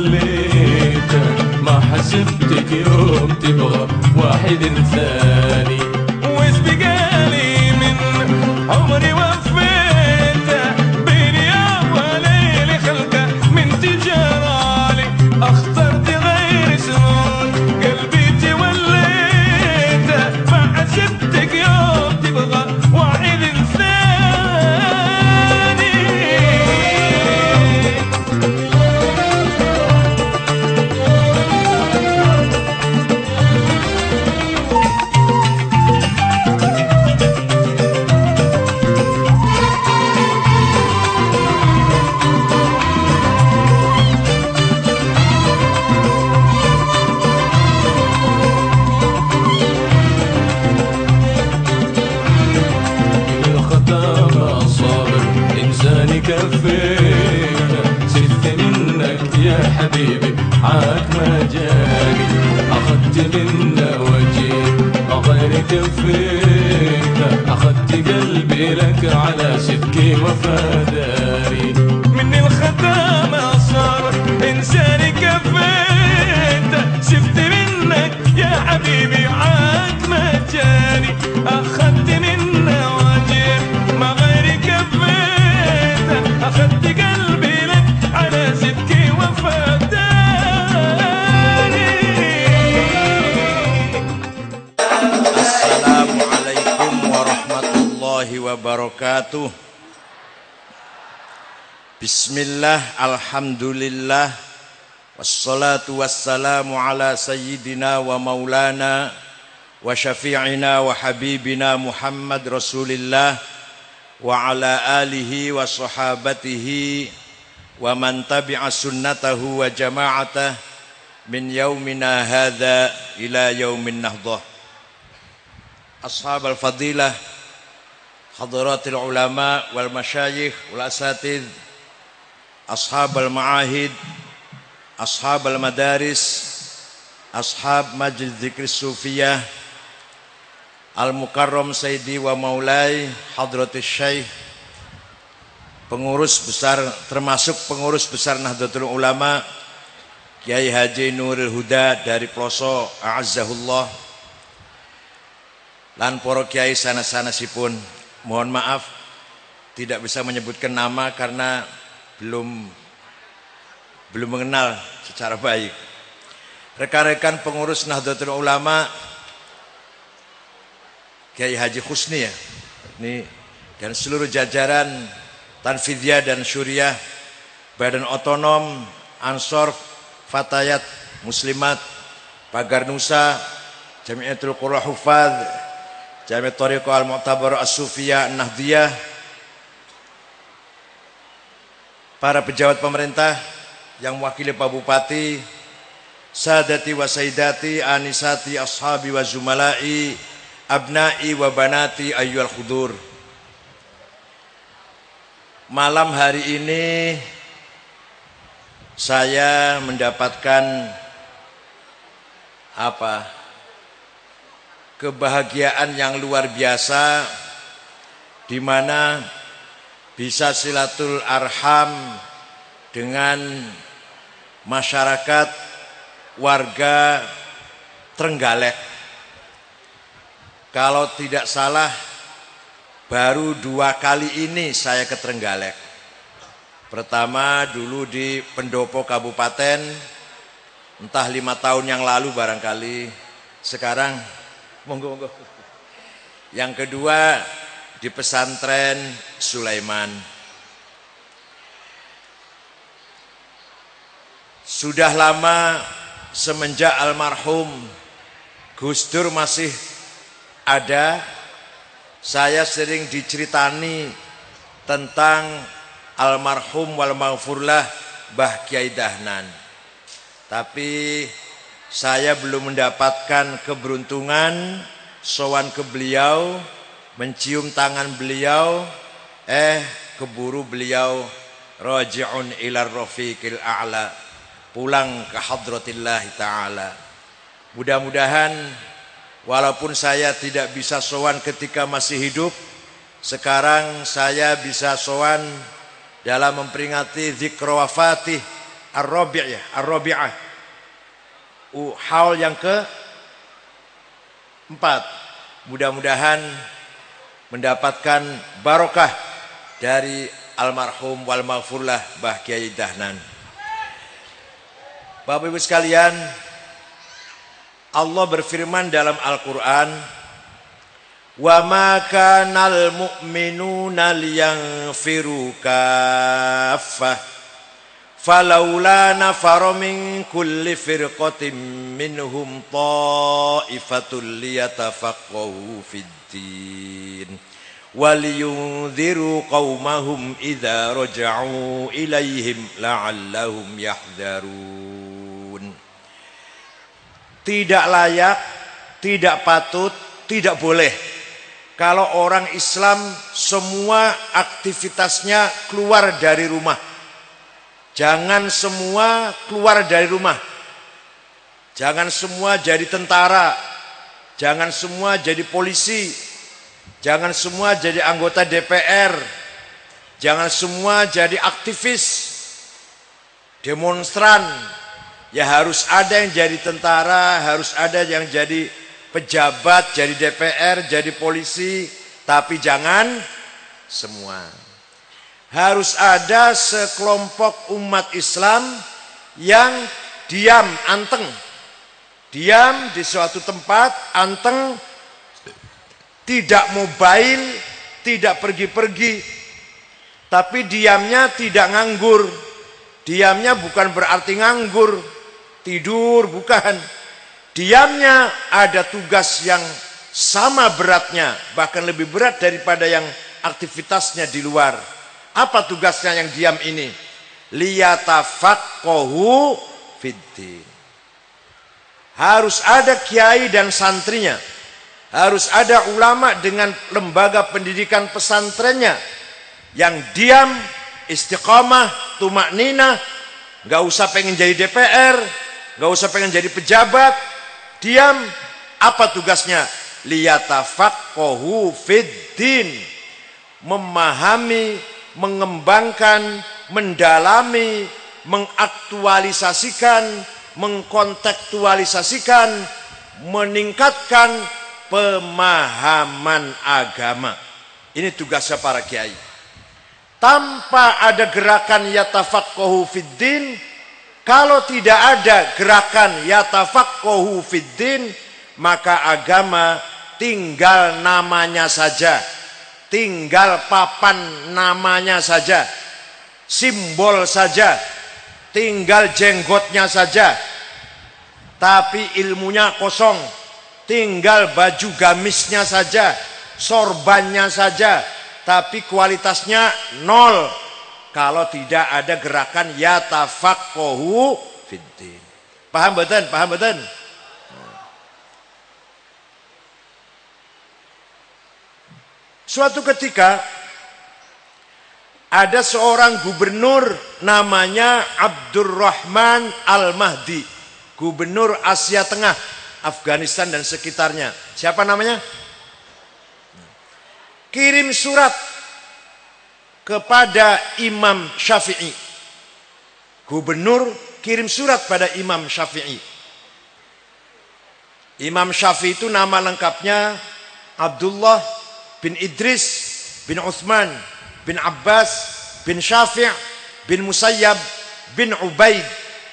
وليته ما حسبتك يوم تبغى واحد ثاني. وإيش بقالي من عمري وفيته بين يوم وليل خلقه من تجارالي. اخترت غير سرور قلبي توليته ما حسبتك يوم تبغى واحد ثاني. كفينا سلت منك يا حبيبي عاك ما جاني. أخذت منا وجيت غير كفينا. أخذت قلبي لك على سبكي وفاداري. من الختامة صار إنساني كفيت. شفت منك يا حبيبي عاك ما جاني. أخذت منا وجيت ما غير كفيت. أخذت قلبي لك على صدقي وفداني. Assalamualaikum warahmatullahi wabarakatuh. Bismillah, alhamdulillah, wassalatu wassalamu ala sayyidina wa maulana wa syafi'ina wa habibina Muhammad Rasulillah wa ala alihi wa sahabatihi wa man tabi'a sunnatahu wa jama'atah min yaumina hadha ila yaumin nahdah. Ashab al-fadilah, hadratil ulama wal masyayikh wal asatidh, ashab al-ma'ahid, ashab al-madaris, ashab majlis dzikri sufiyah, Al-Mukarram Sayyidi wa Maulai Hadratus Syekh, pengurus besar termasuk pengurus besar Nahdlatul Ulama Kiai Haji Nurul Huda dari Ploso a'azzahullah, lan para kiai sanes-sanesipun. Mohon maaf tidak bisa menyebutkan nama karena belum mengenal secara baik. Rekan-rekan pengurus Nahdlatul Ulama Kiai Haji Husni ya, ini dan seluruh jajaran Tanfidiyah dan Syuriah, Badan Otonom, Ansor, Fatayat, Muslimat, Pagar Nusa, Jamiatul Qurra Hufadz, Jamiat Thariqah Al-Mu'tabar As-Sufiyah Nahdiyah, para pejabat pemerintah yang mewakili Pak Bupati, Sadati wa Sayyidati, Anisati, Ashabi wa Zumalai, Abnai wa banati ayyuhal khudur. Malam hari ini saya mendapatkan kebahagiaan yang luar biasa, di mana bisa silatul arham dengan masyarakat warga Trenggalek. Kalau tidak salah baru 2 kali ini saya ke Trenggalek. Pertama dulu di Pendopo Kabupaten, entah 5 tahun yang lalu barangkali. Sekarang monggo. Yang kedua di pesantren Sulaiman. Sudah lama semenjak almarhum Gus Dur masih ada, saya sering diceritani tentang almarhum wal maghfurlah Mbah Kiai Dahnan. Tapi saya belum mendapatkan keberuntungan sowan ke beliau, mencium tangan beliau, keburu beliau raji'un ila rafiqil a'la, pulang ke hadratillah ta'ala. Mudah-mudahan walaupun saya tidak bisa sowan ketika masih hidup, sekarang saya bisa sowan dalam memperingati zikra wafatih Ar-Rabi' ya, Ar-Rabi'ah. Haul yang keempat. Mudah-mudahan mendapatkan barokah dari almarhum wal maghfurlah Mbah Kiai Dahnan. Bapak Ibu sekalian, Allah berfirman dalam Al-Qur'an, "Wa ma kanal mu'minuna liyanfiru kaffah falaula nafara min kulli firqatin minhum ta'ifatul liyatafaqahu fid-din waliyunziru qaumahum idza raja'u ilaihim la'allahum yahdharun." Tidak layak, tidak patut, tidak boleh kalau orang Islam semua aktivitasnya keluar dari rumah. Jangan semua keluar dari rumah. Jangan semua jadi tentara. Jangan semua jadi polisi. Jangan semua jadi anggota DPR. Jangan semua jadi aktivis, demonstran. Ya harus ada yang jadi tentara, harus ada yang jadi pejabat, jadi DPR, jadi polisi. Tapi jangan semua. Harus ada sekelompok umat Islam yang diam, anteng. Diam di suatu tempat, anteng. Tidak mobile, tidak pergi-pergi. Tapi diamnya tidak nganggur. Diamnya bukan berarti nganggur. Tidur bukan. Diamnya ada tugas yang sama beratnya, bahkan lebih berat daripada yang aktivitasnya di luar. Apa tugasnya yang diam ini? Liyatafaqahu fiddin. Harus ada kiai dan santrinya. Harus ada ulama dengan lembaga pendidikan pesantrennya yang diam, istiqamah, tumakninah, nggak usah pengen jadi DPR, nggak usah pengen jadi pejabat, diam. Apa tugasnya? Liyatafaqahu fiddin, memahami, mengembangkan, mendalami, mengaktualisasikan, mengkontekstualisasikan, meningkatkan pemahaman agama. Ini tugasnya para kiai. Tanpa ada gerakan yatafaqahu fiddin, kalau tidak ada gerakan yatafaqahu fiddin, maka agama tinggal namanya saja, tinggal papan namanya saja, simbol saja, tinggal jenggotnya saja, tapi ilmunya kosong, tinggal baju gamisnya saja, sorbannya saja, tapi kualitasnya nol kalau tidak ada gerakan yatafaqahu fiddin. Paham betul? Paham betul? Suatu ketika ada seorang gubernur namanya Abdurrahman Al-Mahdi, gubernur Asia Tengah, Afghanistan dan sekitarnya. Siapa namanya? Kirim surat kepada Imam Syafi'i. Gubernur kirim surat pada Imam Syafi'i. Imam Syafi'i itu nama lengkapnya Abdullah bin Idris bin Uthman bin Abbas bin Syafi' bin Musayyab bin Ubaid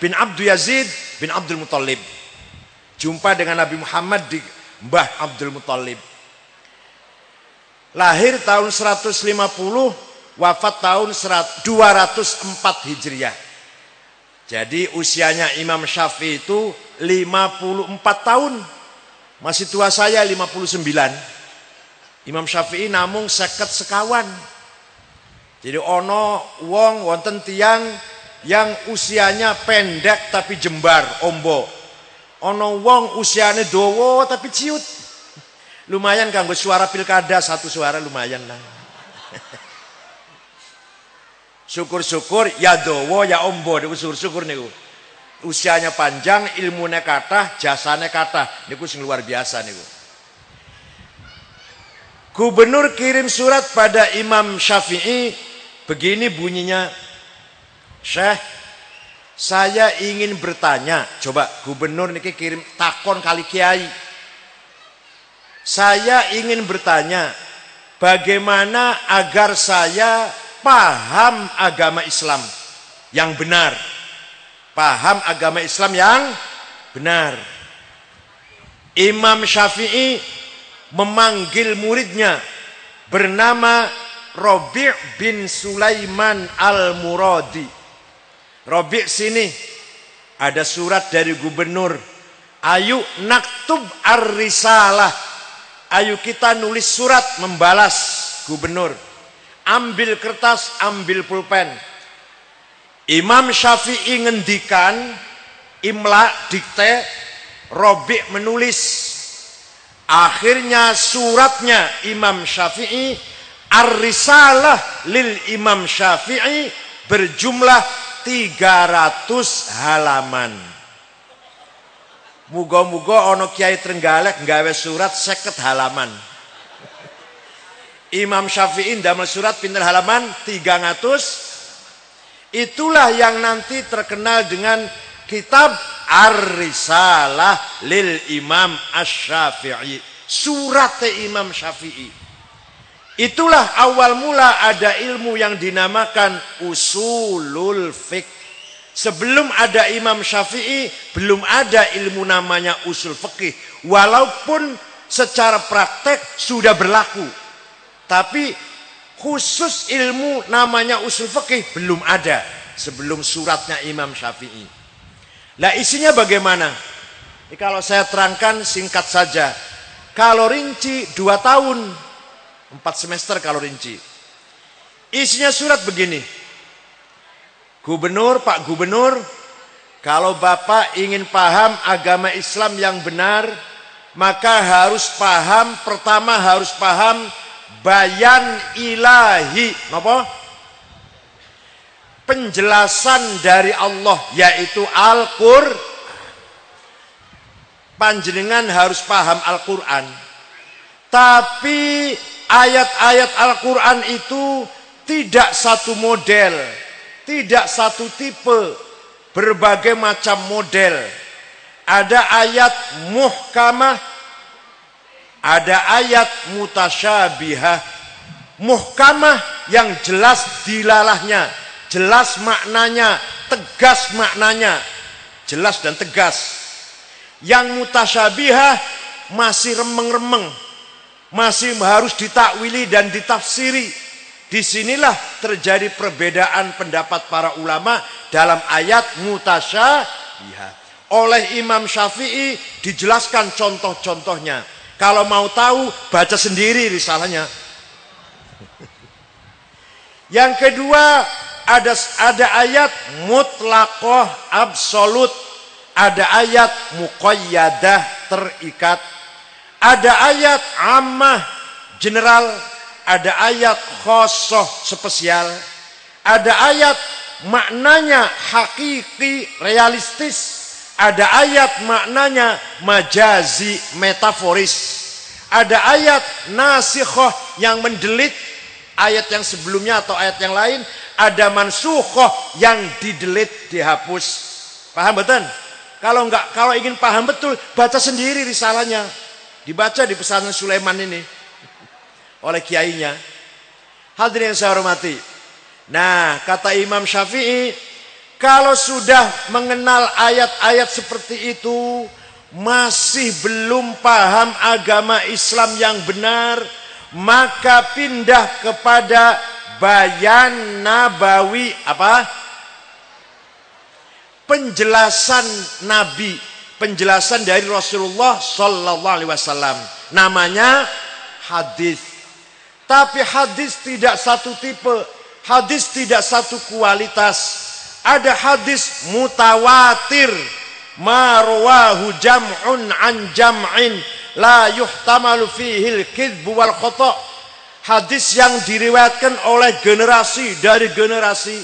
bin Abdul Yazid bin Abdul Muttalib. Jumpa dengan Nabi Muhammad di Mbah Abdul Muttalib. Lahir tahun 150, wafat tahun 204 Hijriah. Jadi usianya Imam Syafi'i itu 54 tahun. Masih tua saya 59. Imam Syafi'i namung 50 sekawan. Jadi ono wong wonten tiang yang usianya pendek tapi jembar, ombo. Ono wong usianya dawa tapi ciut. Lumayan kanggo suara pilkada, satu suara lumayan lah. Syukur-syukur ya dawa ya ombo, niku syukur-syukur niku. Usianya panjang, ilmunya kathah, jasane kathah. Niku sing luar biasa niku. Gubernur kirim surat pada Imam Syafi'i, begini bunyinya. Syekh, Saya ingin bertanya, coba gubernur niki kirim takon kali kiai. Saya ingin bertanya, bagaimana agar saya paham agama Islam yang benar? Paham agama Islam yang benar. Imam Syafi'i memanggil muridnya bernama Rabi' bin Sulaiman Al-Muradi. Rabi' sini ada surat dari gubernur. Ayo naktub ar-risalah. Ayo kita nulis surat membalas gubernur. Ambil kertas, ambil pulpen. Imam Syafi'i ngendikan, imla, dikte, Rabi' menulis. Akhirnya suratnya Imam Syafi'i, ar-risalah lil Imam Syafi'i, berjumlah 300 halaman. Muga-muga ono kiai Trenggalek nggawe surat 50 halaman. Imam Syafi'i ndamel surat pinten halaman? 300. Itulah yang nanti terkenal dengan kitab Ar-Risalah lil Imam Asy-Syafi'i. Surat Imam Syafi'i. Itulah awal mula ada ilmu yang dinamakan usulul fiqh. Sebelum ada Imam Syafi'i, belum ada ilmu namanya usul fikih. Walaupun secara praktek sudah berlaku. Tapi khusus ilmu namanya usul fikih belum ada sebelum suratnya Imam Syafi'i. Nah, isinya bagaimana? Ini kalau saya terangkan singkat saja. Kalau rinci 2 tahun, 4 semester kalau rinci. Isinya surat begini. Gubernur, Pak Gubernur, kalau Bapak ingin paham agama Islam yang benar, maka harus paham, pertama harus paham bayan ilahi. Napa? Penjelasan dari Allah, yaitu Al-Qur'an. Panjenengan harus paham Al-Qur'an. Tapi ayat-ayat Al-Quran itu tidak satu model, tidak satu tipe, berbagai macam model. Ada ayat muhkamah, ada ayat mutasyabihah. Muhkamah yang jelas dilalahnya, jelas maknanya, tegas maknanya, jelas dan tegas. Yang mutasyabihah masih remeng-remeng, masih harus ditakwili dan ditafsiri. Disinilah terjadi perbedaan pendapat para ulama dalam ayat mutasyabihah. Oleh Imam Syafi'i dijelaskan contoh-contohnya. Kalau mau tahu, baca sendiri risalahnya. Yang kedua, ada ayat mutlaqah absolut, ada ayat muqayyadah terikat. Ada ayat ammah general, ada ayat khosoh spesial, ada ayat maknanya hakiki realistis, ada ayat maknanya majazi metaforis, ada ayat nasikhoh yang mendelit ayat yang sebelumnya atau ayat yang lain, ada mansukhoh yang didelit dihapus. Paham betul? Kalau ingin paham betul, baca sendiri risalahnya. Dibaca di Pesantren Sulaiman ini oleh kiainya. Hadirin yang saya hormati. Nah, kata Imam Syafi'i, kalau sudah mengenal ayat-ayat seperti itu, masih belum paham agama Islam yang benar, maka pindah kepada bayan nabawi, penjelasan Nabi, penjelasan dari Rasulullah Sallallahu Alaihi Wasallam. Namanya hadis. Tapi hadis tidak satu tipe, hadis tidak satu kualitas. Ada hadis mutawatir, marwahu jam'un an jam'in, la yuhtamalu fihil kidbu wal khata'. Hadis yang diriwayatkan oleh generasi dari generasi,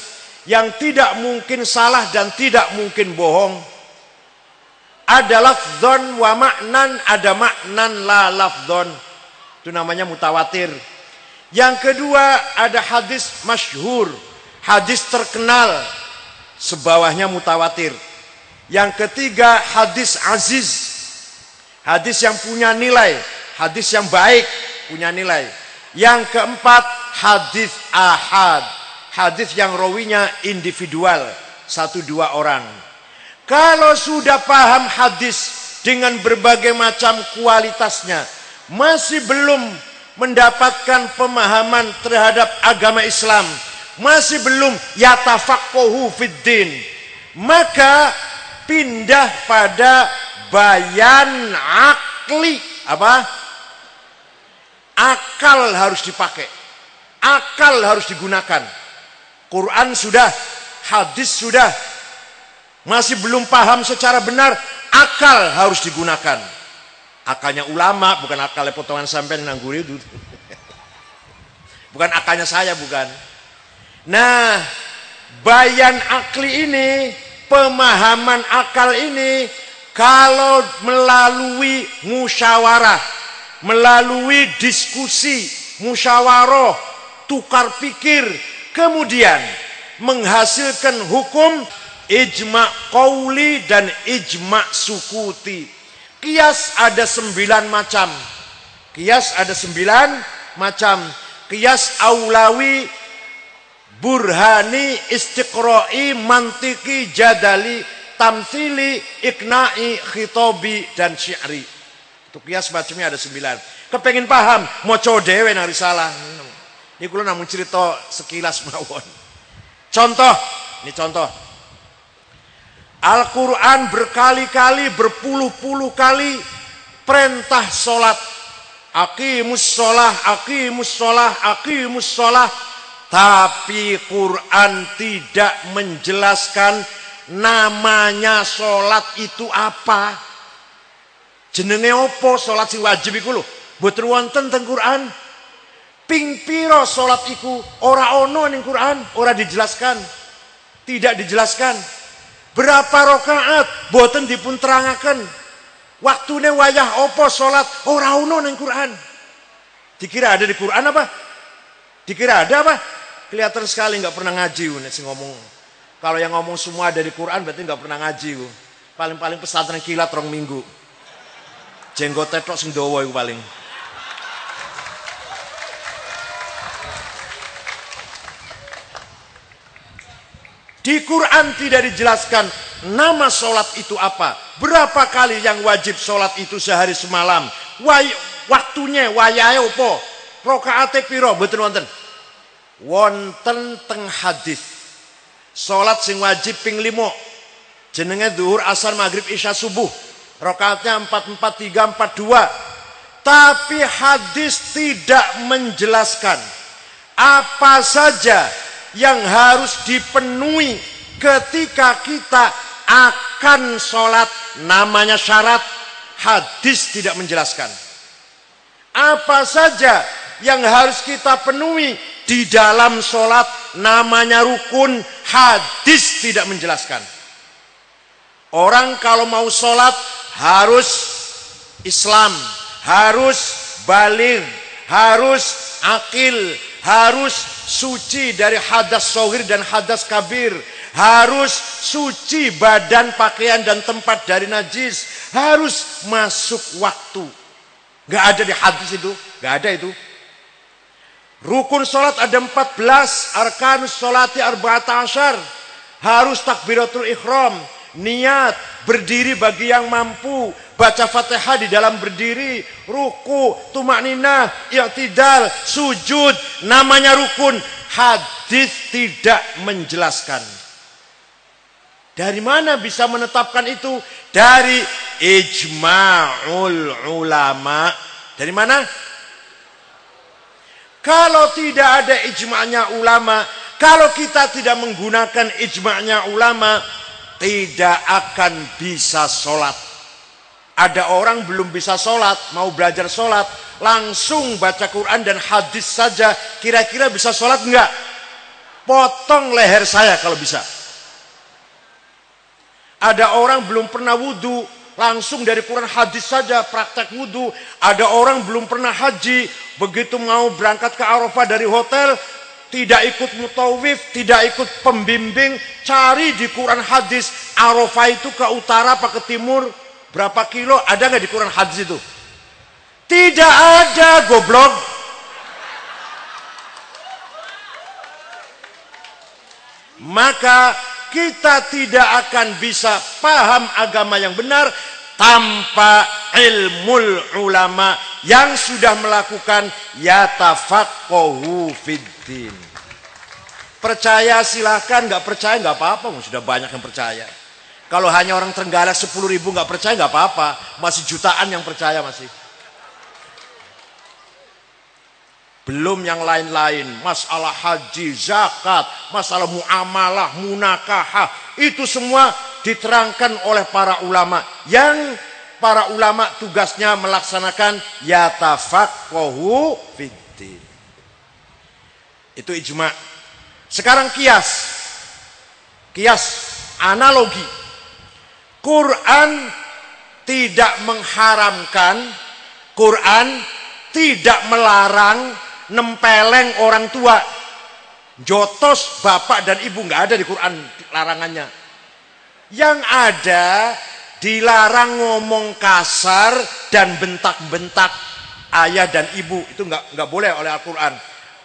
yang tidak mungkin salah dan tidak mungkin bohong. Ada lafdzon wa maknan, ada maknan la lafdzon. Itu namanya mutawatir. Yang kedua, ada hadis masyhur, hadis terkenal. sebawahnya mutawatir. Yang ketiga hadis aziz, hadis yang punya nilai, hadis yang baik punya nilai. Yang keempat hadis ahad, hadis yang rawinya individual, 1-2 orang. Kalau sudah paham hadis dengan berbagai macam kualitasnya, masih belum mendapatkan pemahaman terhadap agama Islam, masih belum yatafaqahu fiddin, maka pindah pada bayan akli. Apa? Akal harus dipakai, akal harus digunakan. Quran sudah, hadis sudah, masih belum paham secara benar, akal harus digunakan. Akalnya ulama, bukan akalnya potongan sampean nangguri itu. Bukan akalnya saya, bukan. Nah, bayan akli ini, pemahaman akal ini, kalau melalui musyawarah, melalui diskusi, musyawarah, tukar pikir, kemudian menghasilkan hukum, ijma' qauli dan ijma' sukuti. Qiyas ada 9 macam. Qiyas ada 9 macam. Qiyas aulawi, burhani, istiqra'i, mantiki, jadali, tamthili, ikna'i, khitobi, dan syi'ri. Itu qiyas macamnya ada 9. Kepengen paham, moco dewe nang risalah. Ini kula namun cerita sekilas mawon. Contoh, ini contoh. Al-Quran berkali-kali, berpuluh-puluh kali perintah sholat. Aqimus sholah, aqimus sholah, aqimus sholah. Tapi Quran tidak menjelaskan namanya sholat itu apa. Jenenge opo sholat sing wajib iku lho. Mboten wonten teng Quran. Ping piro sholat iku ora ono ning Quran, ora dijelaskan. Tidak dijelaskan. Berapa rakaat boten dipun terangaken. Waktune wayah opo salat ora ono ning Quran. Dikira ada di Quran apa? Dikira ada apa? Kelihatan sekali nggak pernah ngaji nek sing ngomong. Kalau yang ngomong semua ada di Quran berarti nggak pernah ngaji. Paling-paling pesantren kilat 2 minggu. Jenggot tetok sing dawa iku paling. Di Quran tidak dijelaskan nama sholat itu apa. Berapa kali yang wajib sholat itu sehari semalam. Waktunya, wayahe opo. Rokaate piro, betul wonten. Wonten teng hadis. Sholat sing wajib ping 5. Jenenge zuhur, asar, maghrib, isya, subuh. Rokaatnya 4, 4, 3, 4, 2. Tapi hadis tidak menjelaskan apa saja yang harus dipenuhi ketika kita akan sholat, namanya syarat. Hadis tidak menjelaskan. Apa saja yang harus kita penuhi di dalam sholat, namanya rukun. Hadis tidak menjelaskan. Orang kalau mau sholat harus Islam, harus baligh, harus akil, harus suci dari hadas shogir dan hadas kabir, harus suci badan, pakaian dan tempat dari najis, harus masuk waktu. Gak ada di hadis itu, gak ada itu. Rukun sholat ada 14, arkanus sholati arba'ata asyar, harus takbiratul ikhram, niat, berdiri bagi yang mampu, baca Fatihah di dalam berdiri, ruku, tumakninah, i'tidal, sujud, namanya rukun. Hadis tidak menjelaskan. Dari mana bisa menetapkan itu? Dari ijma'ul ulama. Dari mana? Kalau tidak ada ijma'nya ulama, kalau kita tidak menggunakan ijma'nya ulama, tidak akan bisa sholat. Ada orang belum bisa sholat, mau belajar sholat, langsung baca Quran dan hadis saja, kira-kira bisa sholat enggak? Potong leher saya kalau bisa. Ada orang belum pernah wudhu, langsung dari Quran hadis saja praktek wudhu. Ada orang belum pernah haji, begitu mau berangkat ke Arafah dari hotel, tidak ikut mutawif, tidak ikut pembimbing, cari di Quran hadis Arafah itu ke utara apa ke timur, berapa kilo, ada nggak di Quran hadis itu? Tidak ada, goblok. Maka kita tidak akan bisa paham agama yang benar tanpa ilmul ulama yang sudah melakukan yatafaqahu fiddin. Percaya silahkan, nggak percaya nggak apa-apa, sudah banyak yang percaya. Kalau hanya orang Trenggalek 10.000 nggak percaya nggak apa-apa, masih jutaan yang percaya masih. Belum yang lain-lain, masalah haji, zakat, masalah muamalah, munakahah, itu semua diterangkan oleh para ulama. Yang para ulama tugasnya melaksanakan yatafaqahu fiddin. Itu ijma'. Sekarang kias. Kias, analogi. Quran tidak mengharamkan, Quran tidak melarang nempeleng orang tua, jotos bapak dan ibu, nggak ada di Quran larangannya. Yang ada dilarang ngomong kasar dan bentak-bentak ayah dan ibu, itu nggak boleh oleh Al-Quran.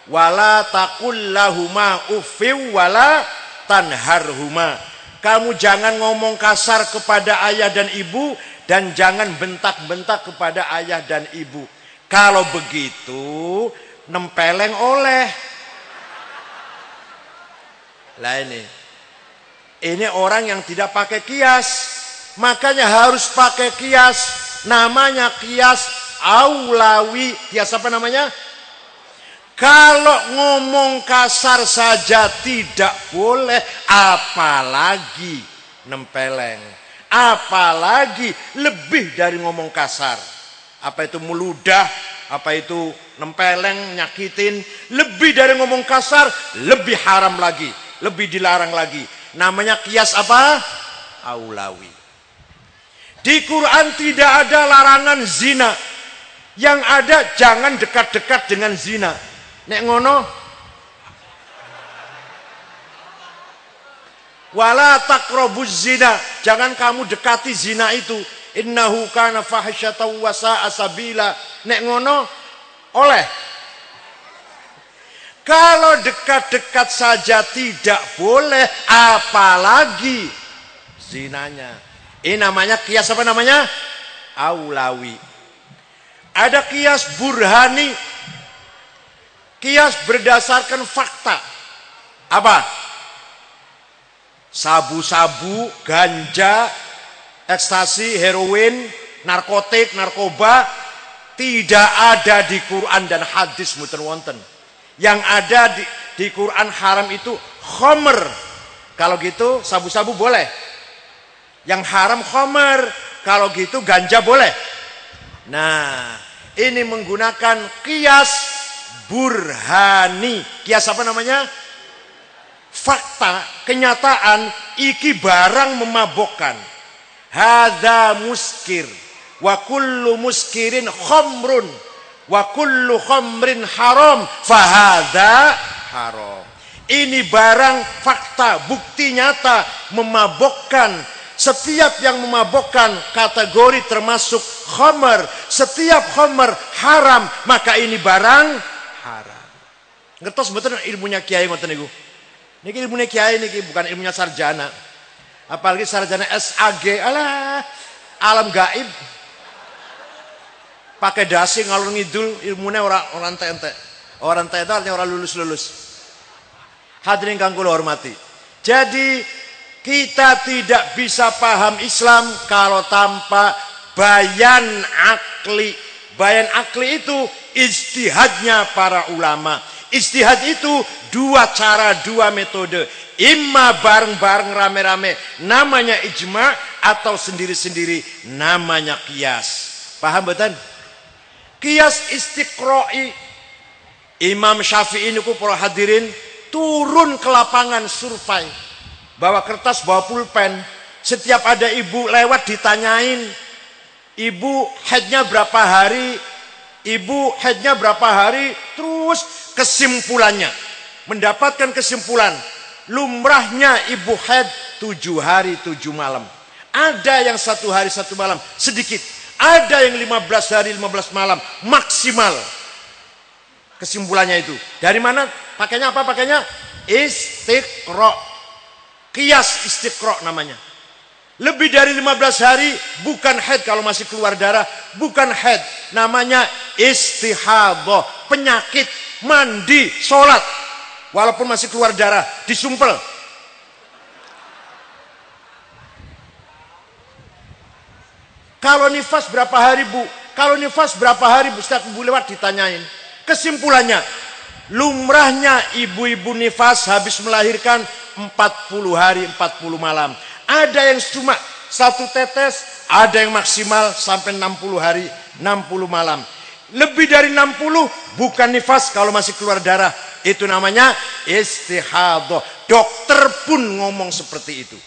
Wala taqul lahuma uffiw wala tanharhuma. Kamu jangan ngomong kasar kepada ayah dan ibu dan jangan bentak-bentak kepada ayah dan ibu. Kalau begitu nempeleng oleh. Lah ini orang yang tidak pakai kias, makanya harus pakai kias. Namanya kias aulawi. Kias apa namanya? Kalau ngomong kasar saja tidak boleh, apalagi nempeleng, apalagi lebih dari ngomong kasar. Apa itu meludah, apa itu nempeleng, nyakitin, lebih dari ngomong kasar, lebih haram lagi, lebih dilarang lagi. Namanya kias apa? Aulawi. Di Quran tidak ada larangan zina. Yang ada jangan dekat-dekat dengan zina. Nek ngono, wala taqrabuz zina, jangan kamu dekati zina itu. Innahu kana fahisyatan wa sa'a sabila. Nek ngono oleh. Kalau dekat-dekat saja tidak boleh, apalagi zinanya. Ini namanya kias apa namanya? Aulawi. Ada kias burhani. Kias berdasarkan fakta. Apa? Sabu-sabu, ganja, ekstasi, heroin, narkotik, narkoba tidak ada di Quran dan hadis mboten wonten. Yang ada di Quran haram itu khamr. Kalau gitu sabu-sabu boleh. Yang haram khamr. Kalau gitu ganja boleh. Nah, ini menggunakan kias burhani. Kias apa namanya? Fakta, kenyataan, iki barang memabokkan. Hadza muskir wa kullu muskirin khamrun wa kullu khamrin haram fahadza haram. Ini barang fakta, bukti nyata memabokkan. Setiap yang memabokkan kategori termasuk khamr. Setiap khamr haram, maka ini barang haram. Ngertos betul ilmunya kiai ngoten niku. Niki ilmunya kiai niki bukan ilmunya sarjana. Apalagi sarjana SAG, alah alam gaib. Pakai dasi ngalur ngidul, ilmunya orang ente. Orang ente artinya orang lulus. Hadirin kang kula hormati. Jadi kita tidak bisa paham Islam kalau tanpa bayan akli. Bayan akli itu ijtihadnya para ulama. Ijtihad itu dua cara, dua metode. Imma bareng-bareng rame-rame, namanya ijma, atau sendiri-sendiri, namanya kias. Paham betul? Kias istiqra'i. Imam Syafi'i niku para hadirin turun ke lapangan survei. Bawa kertas, bawa pulpen. Setiap ada ibu lewat ditanyain, ibu haidnya berapa hari? Ibu haidnya berapa hari? Terus kesimpulannya mendapatkan kesimpulan lumrahnya ibu haid 7 hari 7 malam. Ada yang 1 hari 1 malam sedikit, ada yang 15 hari 15 malam maksimal. Kesimpulannya itu dari mana? Pakainya apa? Pakainya istiqra, qiyas istiqra namanya. Lebih dari 15 hari bukan haid, kalau masih keluar darah bukan haid, namanya istihadhah, penyakit, mandi, sholat walaupun masih keluar darah, disumpel. Kalau nifas berapa hari Bu? Kalau nifas berapa hari Bu? Setiap Bu lewat ditanyain. Kesimpulannya, lumrahnya ibu-ibu nifas habis melahirkan 40 hari 40 malam. Ada yang cuma 1 tetes, ada yang maksimal sampai 60 hari 60 malam. Lebih dari 60 bukan nifas kalau masih keluar darah. Itu namanya istihadhah. Dokter pun ngomong seperti itu.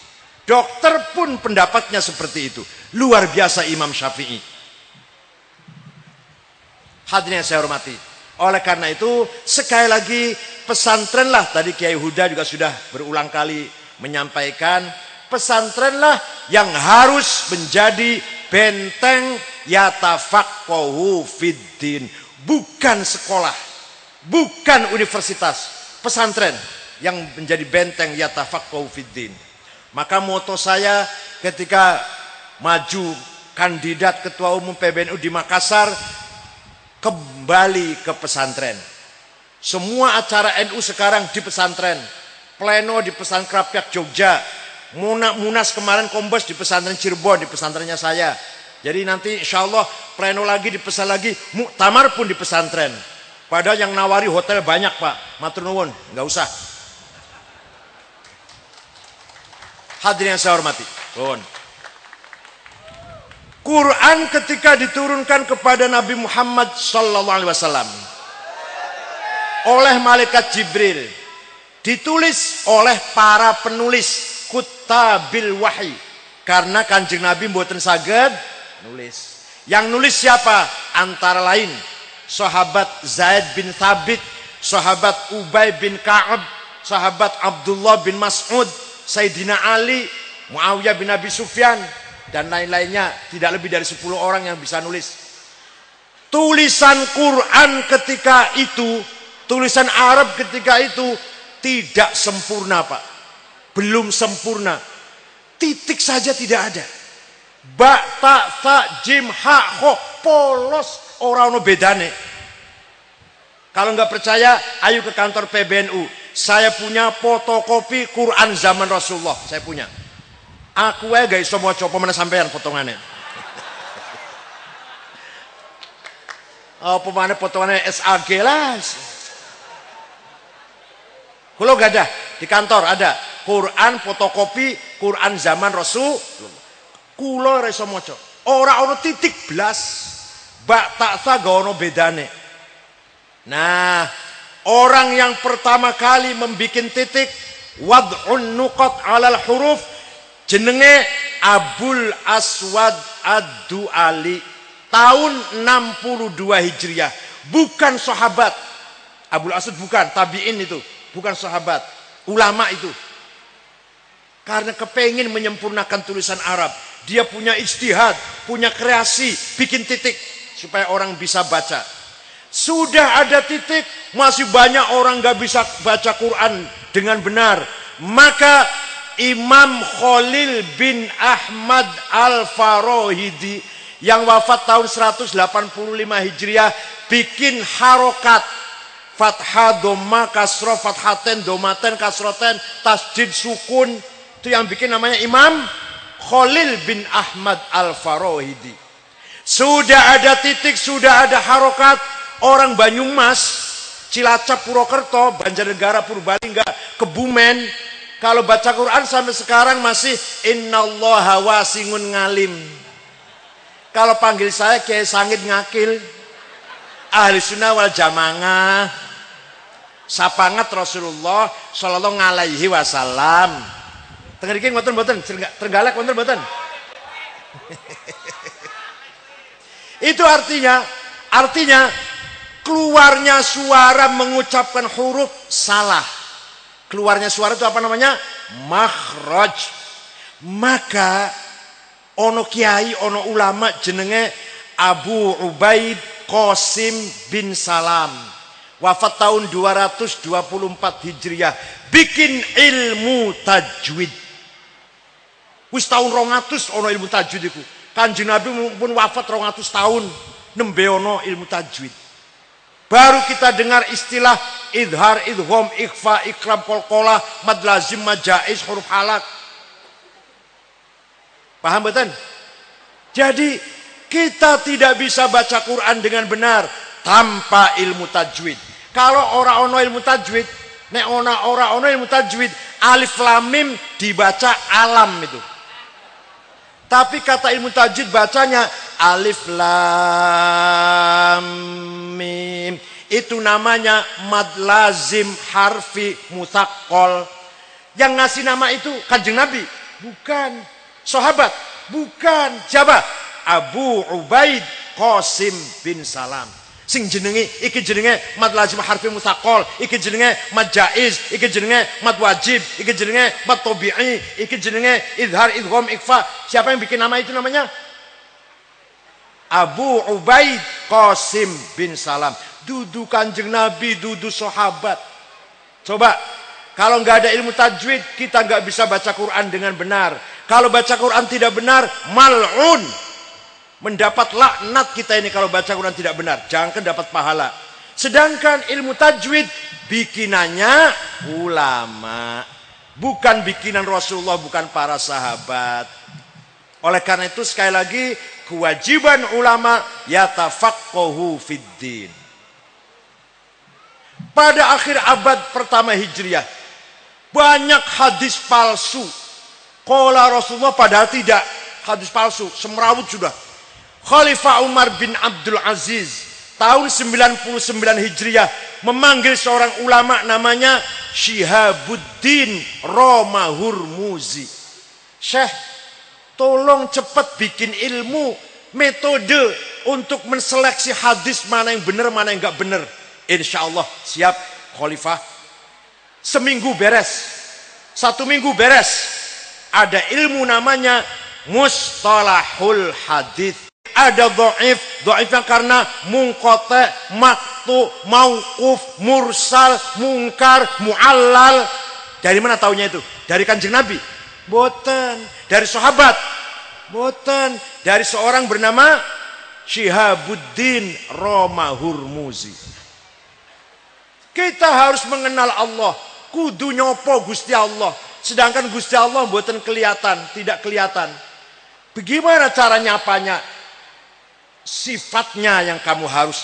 Dokter pun pendapatnya seperti itu. Luar biasa Imam Syafi'i. Hadirin yang saya hormati. Oleh karena itu sekali lagi pesantrenlah, tadi Kiai Huda juga sudah berulang kali menyampaikan, pesantrenlah yang harus menjadi benteng yatafaqahu fiddin, bukan sekolah, bukan universitas, pesantren yang menjadi benteng yatafaqahu fiddin. Maka moto saya ketika maju kandidat ketua umum PBNU di Makassar, kembali ke pesantren. Semua acara NU sekarang di pesantren. Pleno di pesantren Krapyak Jogja, Munas kemarin Kombes di pesantren Cirebon, di pesantrennya saya. Jadi nanti insya Allah pleno lagi di pesantren lagi, muktamar pun di pesantren. Padahal yang nawari hotel banyak Pak, matur nuwun, nggak usah. Hadirin yang saya hormati, Quran ketika diturunkan kepada Nabi Muhammad SAW oleh malaikat Jibril, ditulis oleh para penulis kutabil wahyi, karena Kanjeng Nabi mboten saged nulis. Yang nulis siapa? Antara lain sahabat Zaid bin Thabit, sahabat Ubay bin Ka'ab, sahabat Abdullah bin Mas'ud, Sayyidina Ali, Muawiyah bin Abi Sufyan, dan lain-lainnya. Tidak lebih dari 10 orang yang bisa nulis. Tulisan Quran ketika itu, tulisan Arab ketika itu tidak sempurna Pak, belum sempurna, titik saja tidak ada. Ba, ta, tha, jim, ha, ho, polos, orang no bedane. Kalau nggak percaya, ayo ke kantor PBNU. Saya punya fotokopi Quran zaman Rasulullah, saya punya. Aku aja gak iso maca apa meneh sampean potongannya. Apa mana potongannya SAG lah. Kalau gak ada di kantor ada Quran fotokopi Quran zaman Rasul. Kulo ora iso maca. Ora ono titik blas. Bak tak sa gak ono bedane. Nah, orang yang pertama kali membikin titik wad'un nuqat 'alal huruf jenenge Abul Aswad Ad-Du'ali, tahun 62 Hijriah. Bukan sahabat. Abul Aswad bukan, tabi'in itu, bukan sahabat, ulama itu. Karena kepengin menyempurnakan tulisan Arab, dia punya ijtihad, punya kreasi, bikin titik supaya orang bisa baca. Sudah ada titik, masih banyak orang gak bisa baca Quran dengan benar. Maka Imam Khalil bin Ahmad Al-Farahidi yang wafat tahun 185 Hijriah bikin harokat fathah, doma, kasroh, fathaten, domaten, kasroten, tasdid, sukun. Itu yang bikin namanya Imam Khalil bin Ahmad Al-Farahidi. Sudah ada titik, sudah ada harokat. Orang Banyumas, Cilacap, Purwokerto, Banjarnegara, Purbalingga, Kebumen, kalau baca Quran sampai sekarang masih innallaha wasingun ngalim. Kalau panggil saya Kiai Sangit Ngakil, ahli sunnah wal jamaah, sapangat Rasulullah sallallahu alaihi wasallam. Tengah iki ngoten-ngoten, Trenggalek ngoten-ngoten. Itu artinya keluarnya suara mengucapkan huruf salah. Keluarnya suara itu apa namanya? Makhraj. Maka ono kiai, ono ulama jenenge Abu Ubaid Qasim bin Salam. Wafat tahun 224 Hijriah. Bikin ilmu tajwid. Wis tahun 200 ono ilmu tajwid iku. Kanjeng Nabi pun wafat 200 tahun nembe ono ilmu tajwid. Baru kita dengar istilah idhar, idgham, ikhfa, ikram, qalqalah, mad lazim, mad jaiz, huruf halak. Paham betul? Jadi kita tidak bisa baca Quran dengan benar tanpa ilmu tajwid. Kalau orang ono ilmu tajwid, nek orang ono ilmu tajwid, alif lam mim dibaca alam itu. Tapi kata ilmu tajwid bacanya alif lam mim. Itu namanya mad lazim harfi mutsaqqal. Yang ngasih nama itu Kanjeng Nabi? Bukan. Sahabat? Bukan. Siapa? Abu Ubaid Qasim bin Salam. Sing jenenge iki jenenge mad lazim harfi mutsaqqal, iki jenenge mad jaiz, iki jenenge mad wajib, iki jenenge mad tabi'i, iki jenenge idhar, idgham, ikhfa. Siapa yang bikin nama itu namanya? Abu Ubaid Qasim bin Salam. Dudu Kanjeng Nabi, dudu sahabat. Coba kalau nggak ada ilmu tajwid, kita nggak bisa baca Quran dengan benar. Kalau baca Quran tidak benar, mal'un. Mendapat laknat kita ini kalau baca Quran tidak benar. Jangan dapat pahala. Sedangkan ilmu tajwid bikinannya ulama. Bukan bikinan Rasulullah, bukan para sahabat. Oleh karena itu sekali lagi kewajiban ulama yatafaqqahu fiddin. Pada akhir abad pertama Hijriah banyak hadis palsu. Qala Rasulullah padahal tidak. Hadis palsu, semrawut sudah. Khalifah Umar bin Abdul Aziz tahun 99 Hijriah memanggil seorang ulama namanya Syihabuddin Romahurmuzi. Syekh, tolong cepat bikin ilmu metode untuk menseleksi hadis mana yang benar mana yang enggak benar. Insya Allah siap Khalifah. Seminggu beres, 1 minggu beres. Ada ilmu namanya mustalahul hadis. Ada dhaifnya karena munqati, maqtu, mauquf, mursal, mungkar, muallal. Dari mana taunya itu? Dari Kanjeng Nabi? Boten. Dari sahabat? Boten. Dari seorang bernama Syihabuddin Romahurmuzi. Kita harus mengenal Allah. Kudu nyopo Gusti Allah. Sedangkan Gusti Allah boten kelihatan, tidak kelihatan. Bagaimana cara nyapanya? Sifatnya yang kamu harus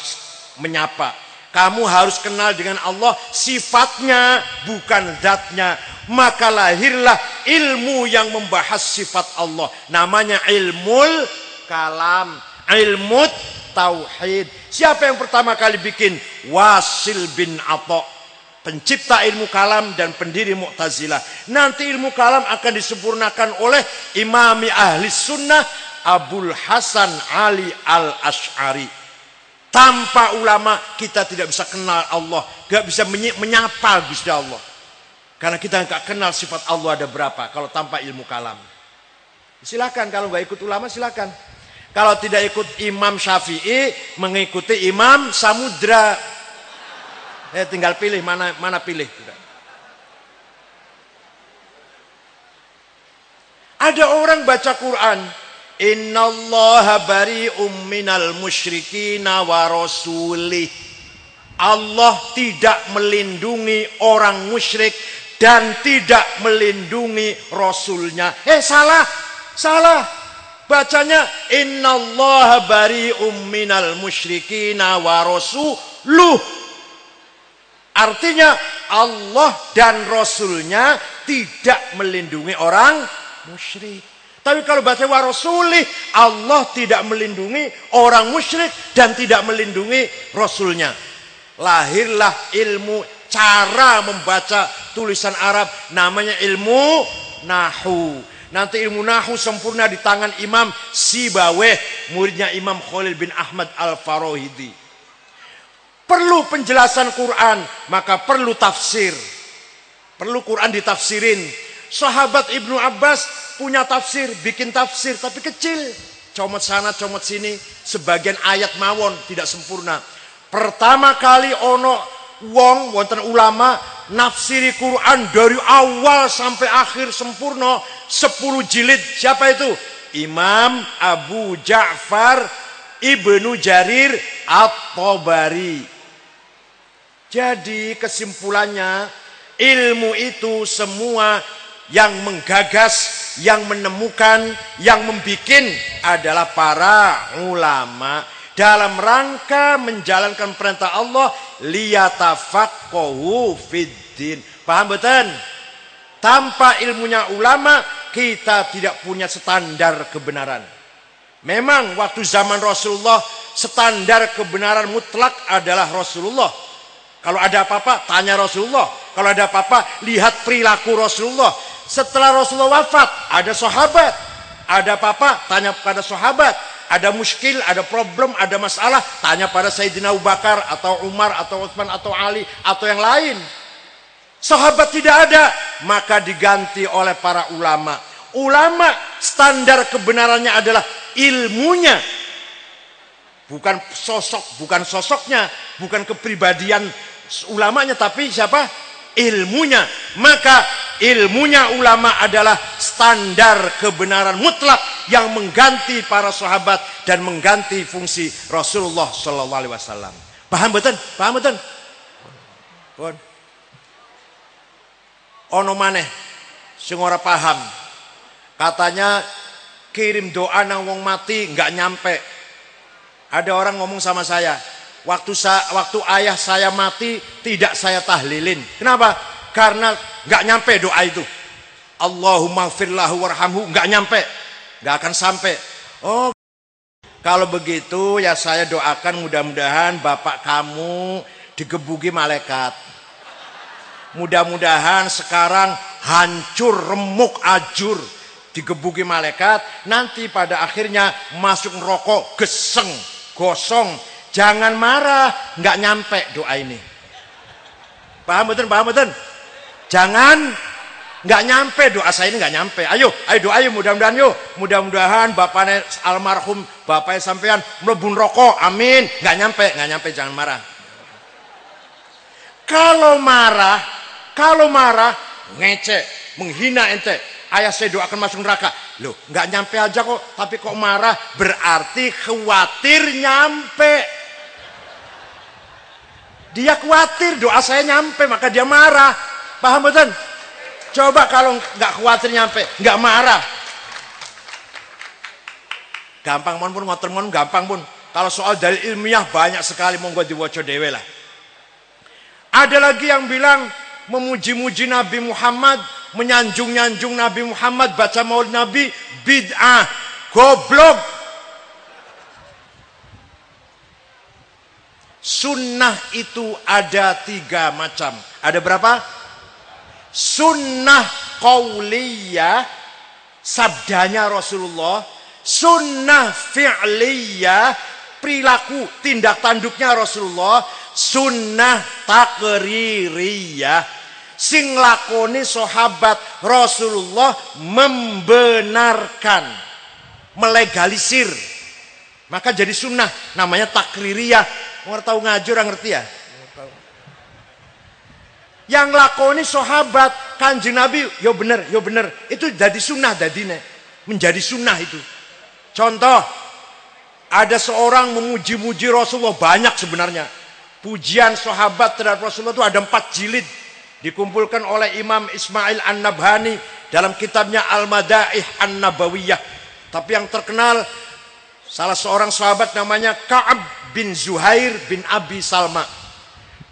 menyapa. Kamu harus kenal dengan Allah sifatnya, bukan zatnya. Maka lahirlah ilmu yang membahas sifat Allah. Namanya ilmul kalam, ilmu tauhid. Siapa yang pertama kali bikin? Wasil bin Atha, pencipta ilmu kalam dan pendiri Mu'tazilah. Nanti ilmu kalam akan disempurnakan oleh imami ahli sunnah Abul Hasan Ali al-Ash'ari. Tanpa ulama kita tidak bisa kenal Allah, tidak bisa menyapa Gusti Allah. Karena kita nggak kenal sifat Allah ada berapa kalau tanpa ilmu kalam. Silakan kalau nggak ikut ulama silakan. Kalau tidak ikut Imam Syafi'i, mengikuti Imam Samudra. Tinggal pilih mana pilih. Ada orang baca Quran, innallaha bari'um minal musyrikina wa rasulih. Allah tidak melindungi orang musyrik dan tidak melindungi rasulnya. Salah. Bacanya innallaha bari'um minal musyrikina wa rasuluh. Artinya Allah dan rasulnya tidak melindungi orang musyrik. Tapi kalau baca wa rasulih, Allah tidak melindungi orang musyrik dan tidak melindungi rasulnya. Lahirlah ilmu cara membaca tulisan Arab, namanya ilmu Nahwu. Nanti ilmu Nahwu sempurna di tangan Imam Sibawayh, muridnya Imam Khalil bin Ahmad Al-Farahidi. Perlu penjelasan Quran, maka perlu tafsir. perlu Quran ditafsirin. Sahabat Ibnu Abbas punya tafsir, bikin tafsir tapi kecil. Comot sana, comot sini, sebagian ayat mawon tidak sempurna. Pertama kali ono wong wonten ulama nafsiri Quran dari awal sampai akhir sempurna 10 jilid. Siapa itu? Imam Abu Ja'far Ibnu Jarir At-Tabari. Jadi kesimpulannya, ilmu itu semua yang menggagas, yang menemukan, yang membikin adalah para ulama dalam rangka menjalankan perintah Allah, liyatafaqahu fiddin. Paham betul? Tanpa ilmunya ulama kita tidak punya standar kebenaran. Memang waktu zaman Rasulullah standar kebenaran mutlak adalah Rasulullah. Kalau ada apa-apa tanya Rasulullah. Kalau ada apa-apa lihat perilaku Rasulullah. Setelah Rasulullah wafat ada sahabat. Ada apa-apa tanya pada sahabat. Ada muskil, ada problem, ada masalah tanya pada Sayyidina Abu Bakar atau Umar atau Utsman atau Ali atau yang lain. Sahabat tidak ada, maka diganti oleh para ulama. Ulama standar kebenarannya adalah ilmunya. Bukan sosoknya, bukan kepribadian ulamanya, tapi siapa? Ilmunya. Maka ilmunya ulama adalah standar kebenaran mutlak yang mengganti para sahabat dan mengganti fungsi Rasulullah Sallallahu Alaihi Wasallam. Paham betul? Paham betul? Pun. Ono maneh sing ora paham. Katanya kirim doa nang wong mati nggak nyampe. Ada orang ngomong sama saya, waktu ayah saya mati tidak saya tahlilin. Kenapa? Karena nggak nyampe doa itu. Allahumma firlahu warhamhu, nggak nyampe, nggak akan sampai. Oh, kalau begitu ya saya doakan mudah-mudahan bapak kamu digebuki malaikat. Mudah-mudahan sekarang hancur, remuk, ajur, digebuki malaikat. Nanti pada akhirnya masuk neraka, geseng, gosong. Jangan marah, nggak nyampe doa ini. Paham betul? Paham betul? Jangan, nggak nyampe doa saya ini, nggak nyampe. Ayo doa yuk, mudah-mudahan yuk. Mudah-mudahan bapaknya almarhum, bapaknya sampean mlebu neraka, amin. Nggak nyampe, jangan marah. Kalau marah, ngecek, menghina ente. Ayah saya doakan masuk neraka. Loh, nggak nyampe aja kok, tapi kok marah? Berarti khawatir nyampe. Dia khawatir doa saya nyampe, maka dia marah. Paham betul? Coba kalau nggak khawatir nyampe, nggak marah. Gampang pun ngotor mon, gampang pun. Kalau soal dalil ilmiah banyak sekali, monggo diwaca dhewe lah. Ada lagi yang bilang memuji-muji Nabi Muhammad, menyanjung-nyanjung Nabi Muhammad, baca maulid Nabi, bid'ah, goblok. Sunnah itu ada 3 macam. Ada berapa? Sunnah qauliyah, sabdanya Rasulullah. Sunnah fi'liyah, perilaku, tindak tanduknya Rasulullah. Sunnah takririyah, sing lakoni sahabat Rasulullah, membenarkan, melegalisir, maka jadi sunnah, namanya takririyah. Orang tahu ngaji, orang ngerti ya? Yang lakoni sahabat Kanjeng Nabi, yo bener, itu jadi sunnah, menjadi sunnah itu. Contoh, ada seorang memuji-muji Rasulullah, banyak sebenarnya. Pujian sahabat terhadap Rasulullah itu ada 4 jilid. Dikumpulkan oleh Imam Ismail An-Nabhani dalam kitabnya Al-Madaih An-Nabawiyah. Tapi yang terkenal salah seorang sahabat namanya Ka'ab bin Zuhair bin Abi Salma.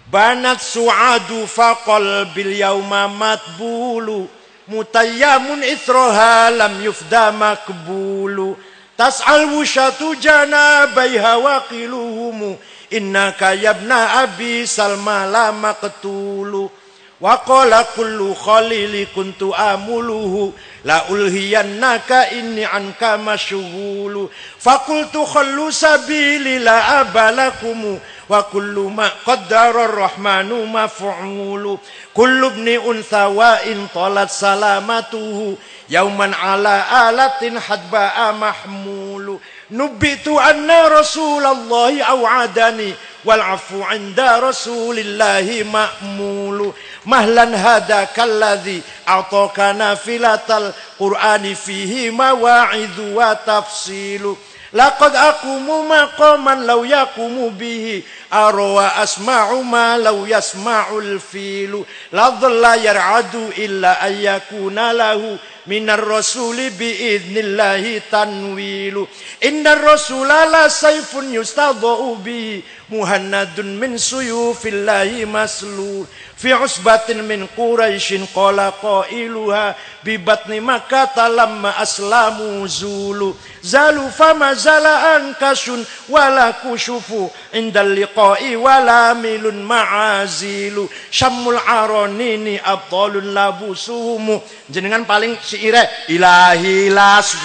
Banat su'adu faqal bil yauma matbulu, mutayyamun ithroha lam yufda makbulu, tas'al wushatu janabaiha waqiluhumu, innaka yabna Abi Salma la maqtulu. Wa qala kullu khalili kuntu amuluhu, la ulhiyannaka inni anka masyghulu. Fakultu khallu sabili la abalakumu, wa kullu ma qaddara ar-rahmanu maf'ulu kullu ibni untha wa in talat salamatuhu yauman ala alatin hadba'a mahmulu nubitu anna rasulallahi aw'adani wal afu 'inda rasulillahi ma'mulu mahlan hadaka alladhi a'taka nafilatal qur'ani fihi mawa'idhu wa tafsilu laqad aqumu maqaman law yaqumu bihi arwa asma'u ma law yasma'ul filu la dhalla yar'adu illa ayyakuna lahu minar rasuli biidnillahi tanwilu innar rasula la sayfun yustadha'u bihi muhannadun min suyufillahi maslul fi usbatin min quraishin qala qailuha bi batni makkah lamma aslamu zulu zalu fama zala ankashun wala kushufu indal liqa'i wala milun ma'azilu syammul aronini abdalun labusuhumu jenengan paling syaire ilahi las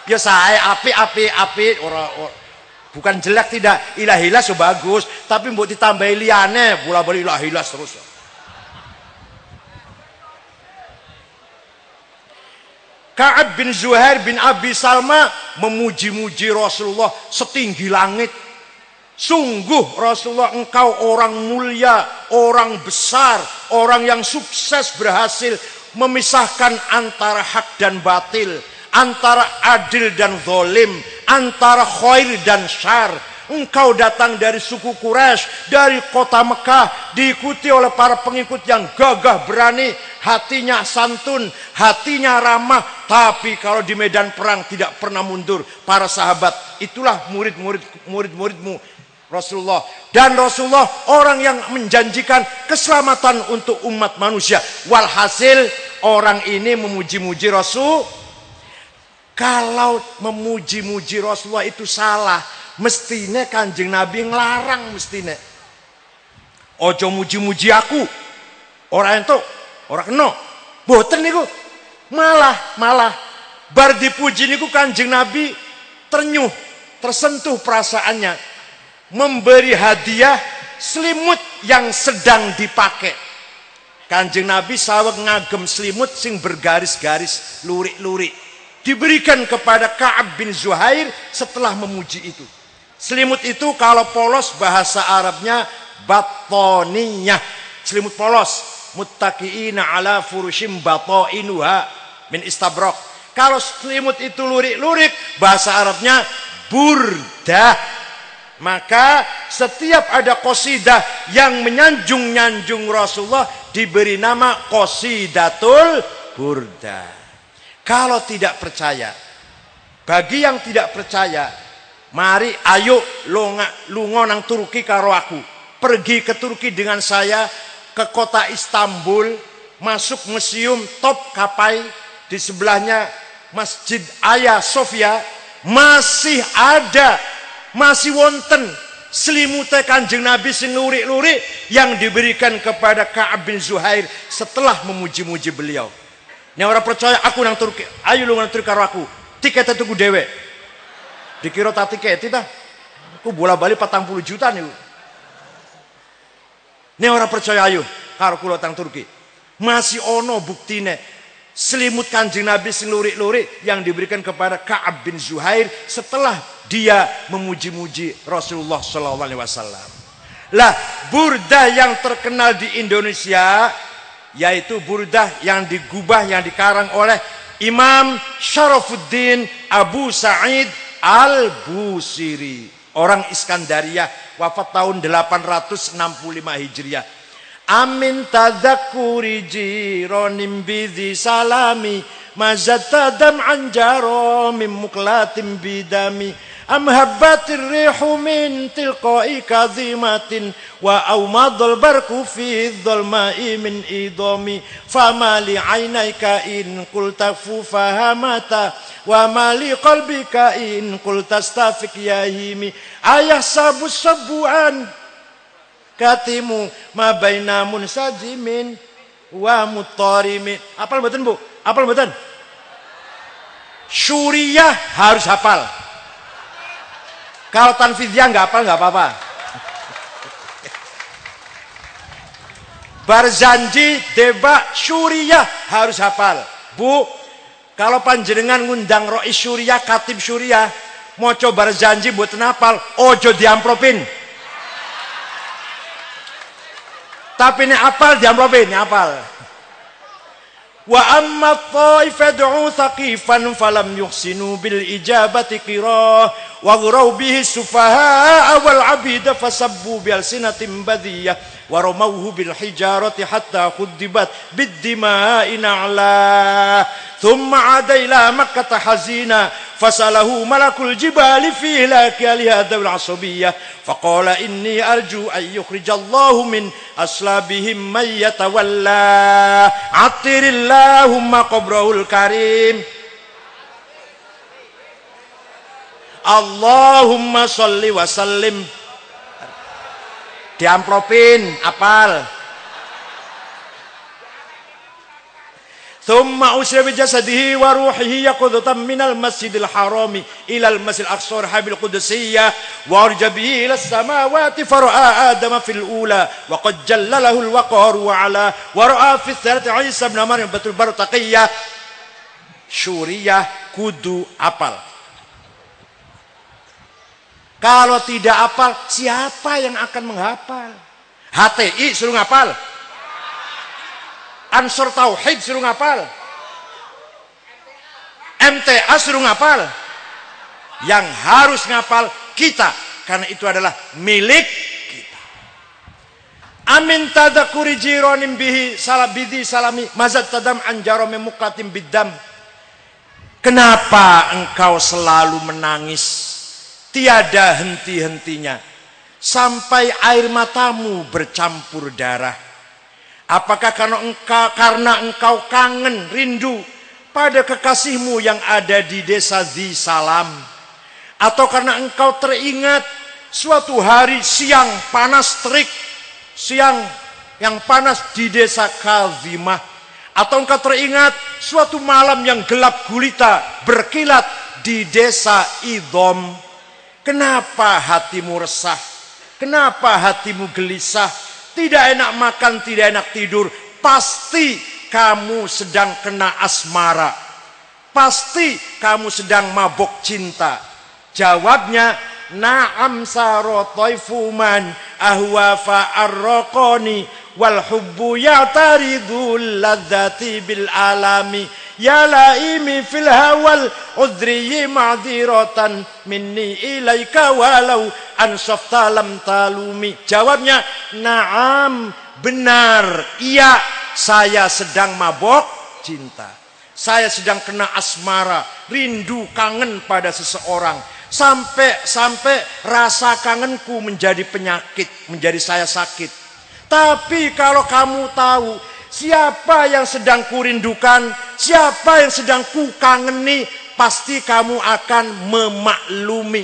ya saya api ora bukan jelek tidak ilahilas so bagus tapi mbok ditambahi liyane bola-bali ilahilas terus. Ka'ab bin Zuhair bin Abi Salma memuji-muji Rasulullah setinggi langit. Sungguh Rasulullah engkau orang mulia, orang besar, orang yang sukses berhasil memisahkan antara hak dan batil, antara adil dan zalim, antara khair dan syar. Engkau datang dari suku Quraisy, dari kota Mekah, diikuti oleh para pengikut yang gagah berani, hatinya santun, hatinya ramah, tapi kalau di medan perang tidak pernah mundur. Para sahabat, itulah murid-muridmu Rasulullah. Dan Rasulullah orang yang menjanjikan keselamatan untuk umat manusia. Walhasil orang ini memuji-muji Rasul. Kalau memuji-muji Rasulullah itu salah, mestinya Kanjeng Nabi ngelarang mestinya. Ojo muji-muji aku. Orang itu, orang kena. Boten niku. Malah bar dipuji niku Kanjeng Nabi ternyuh, tersentuh perasaannya. Memberi hadiah selimut yang sedang dipakai. Kanjeng Nabi saweg ngagem selimut sing bergaris-garis, lurik-lurik. Diberikan kepada Ka'ab bin Zuhair setelah memuji itu. Selimut itu kalau polos bahasa Arabnya batoniyah. Selimut polos. Muttaqiina ala furushim batoinuha min istabrok. Kalau selimut itu lurik-lurik bahasa Arabnya burdah. Maka setiap ada qasidah yang menyanjung-nyanjung Rasulullah diberi nama qasidatul burdah. Kalau tidak percaya, bagi yang tidak percaya, mari ayo lunga nang Turki karo aku. Pergi ke Turki dengan saya ke kota Istanbul, masuk museum Topkapi, di sebelahnya Masjid Hagia Sophia, masih ada, masih wonten selimute Kanjeng Nabi sing lurik-lurik yang diberikan kepada Ka'ab bin Zuhair setelah memuji-muji beliau. Nek ora percaya aku nang Turki, ayo lu nang Turki karo aku. Tiket tuku dhewe. Dikira tak tiket ta? Aku bola-bali 40 juta niku. Nek ora percaya ayo karo kula tang Turki. Masih ono buktine selimut Kanjeng Nabi sing lurik-lurik yang diberikan kepada Ka'ab bin Zuhair setelah dia memuji-muji Rasulullah sallallahu alaihi wasallam. Lah, burdah yang terkenal di Indonesia yaitu burdah yang digubah, yang dikarang oleh Imam Syarafuddin Abu Sa'id Al-Busiri, orang Iskandaria, wafat tahun 865 Hijriah. Amin tadzakuri jironim bidhi salami mazatadam anjaro mim muklatim bidami amhabbatir rihu min tilqai kadhimatin wa aumadul barku fi dhulma'i min idami famali ainaika in qulta fahamata wa mali qalbika in qulta stafik yahimi ayah sabu sabuan katimu ma baina munsajimin wa mutarimi. Apal mboten Bu? Apal mboten? Syuriyah harus hafal. Kalau tanfidiyah nggak hafal nggak apa-apa. Barzanji, deba, syuriyah harus hafal. Bu, kalau panjenengan ngundang Rois Syuriyah, Katib Syuriyah, mau coba barzanji buat nafal, ojo diamplopin. Tapi ini hafal diamplopin, hafal. Wa amma taifad'u thaqifan falam yuhsinu bil ijabati qira wa ghuraw bihi sufaha wal abida fasabbu bil sinatin badiyah wa ramawhu bil hijarati hatta khuddibat bid dima'i na'la thumma ada ila makkah hazina fasalahu malakul jibali fi hilaki alihada wal asabiyyah faqala inni arju an yukhrijallahu min aslabihim may yatawalla atirillahumma qabrahul karim Allahumma sholli wa sallim. Diamplopin, apal. Thumma usra bi jasadihi wa ruhihi yaqudatan minal masjidil harami ilal masjidil aqsa habil qudsiyah wa arja bihi ila samawati fara'a adama fil ula wa qad jallalahu al waqar wa ala wa ra'a fi thalati Isa ibn Maryam batul baru taqiyah. Syuriyah kudu apal. Kalau tidak hafal, siapa yang akan menghafal? HTI suruh ngapal. Ansor Tauhid suruh ngapal. MTA suruh ngapal. Yang harus ngapal kita, karena itu adalah milik kita. Amin tadakuri jironim bihi salabidi salami mazat tadam anjarome mukatim bidam. Kenapa engkau selalu menangis? Tiada henti-hentinya sampai air matamu bercampur darah. Apakah karena engkau kangen, rindu pada kekasihmu yang ada di desa Zi Salam, atau karena engkau teringat suatu hari siang panas terik, siang yang panas di desa Kazimah, atau engkau teringat suatu malam yang gelap gulita berkilat di desa Idom. Kenapa hatimu resah? Kenapa hatimu gelisah? Tidak enak makan, tidak enak tidur. Pasti kamu sedang kena asmara. Pasti kamu sedang mabok cinta. Jawabnya, na'am sarotaifu man ahwa fa'arraqani wal hubbu ya'taridul ladzati bil alami. Ya laimi fil hawal udriyi ma'diratan minni ilaika walau ansafta lam talumi. Jawabnya, na'am, benar, iya, saya sedang mabok cinta. Saya sedang kena asmara, rindu, kangen pada seseorang. Sampai rasa kangenku menjadi penyakit, menjadi saya sakit. Tapi kalau kamu tahu siapa yang sedang kurindukan, siapa yang sedang kukangeni, pasti kamu akan memaklumi.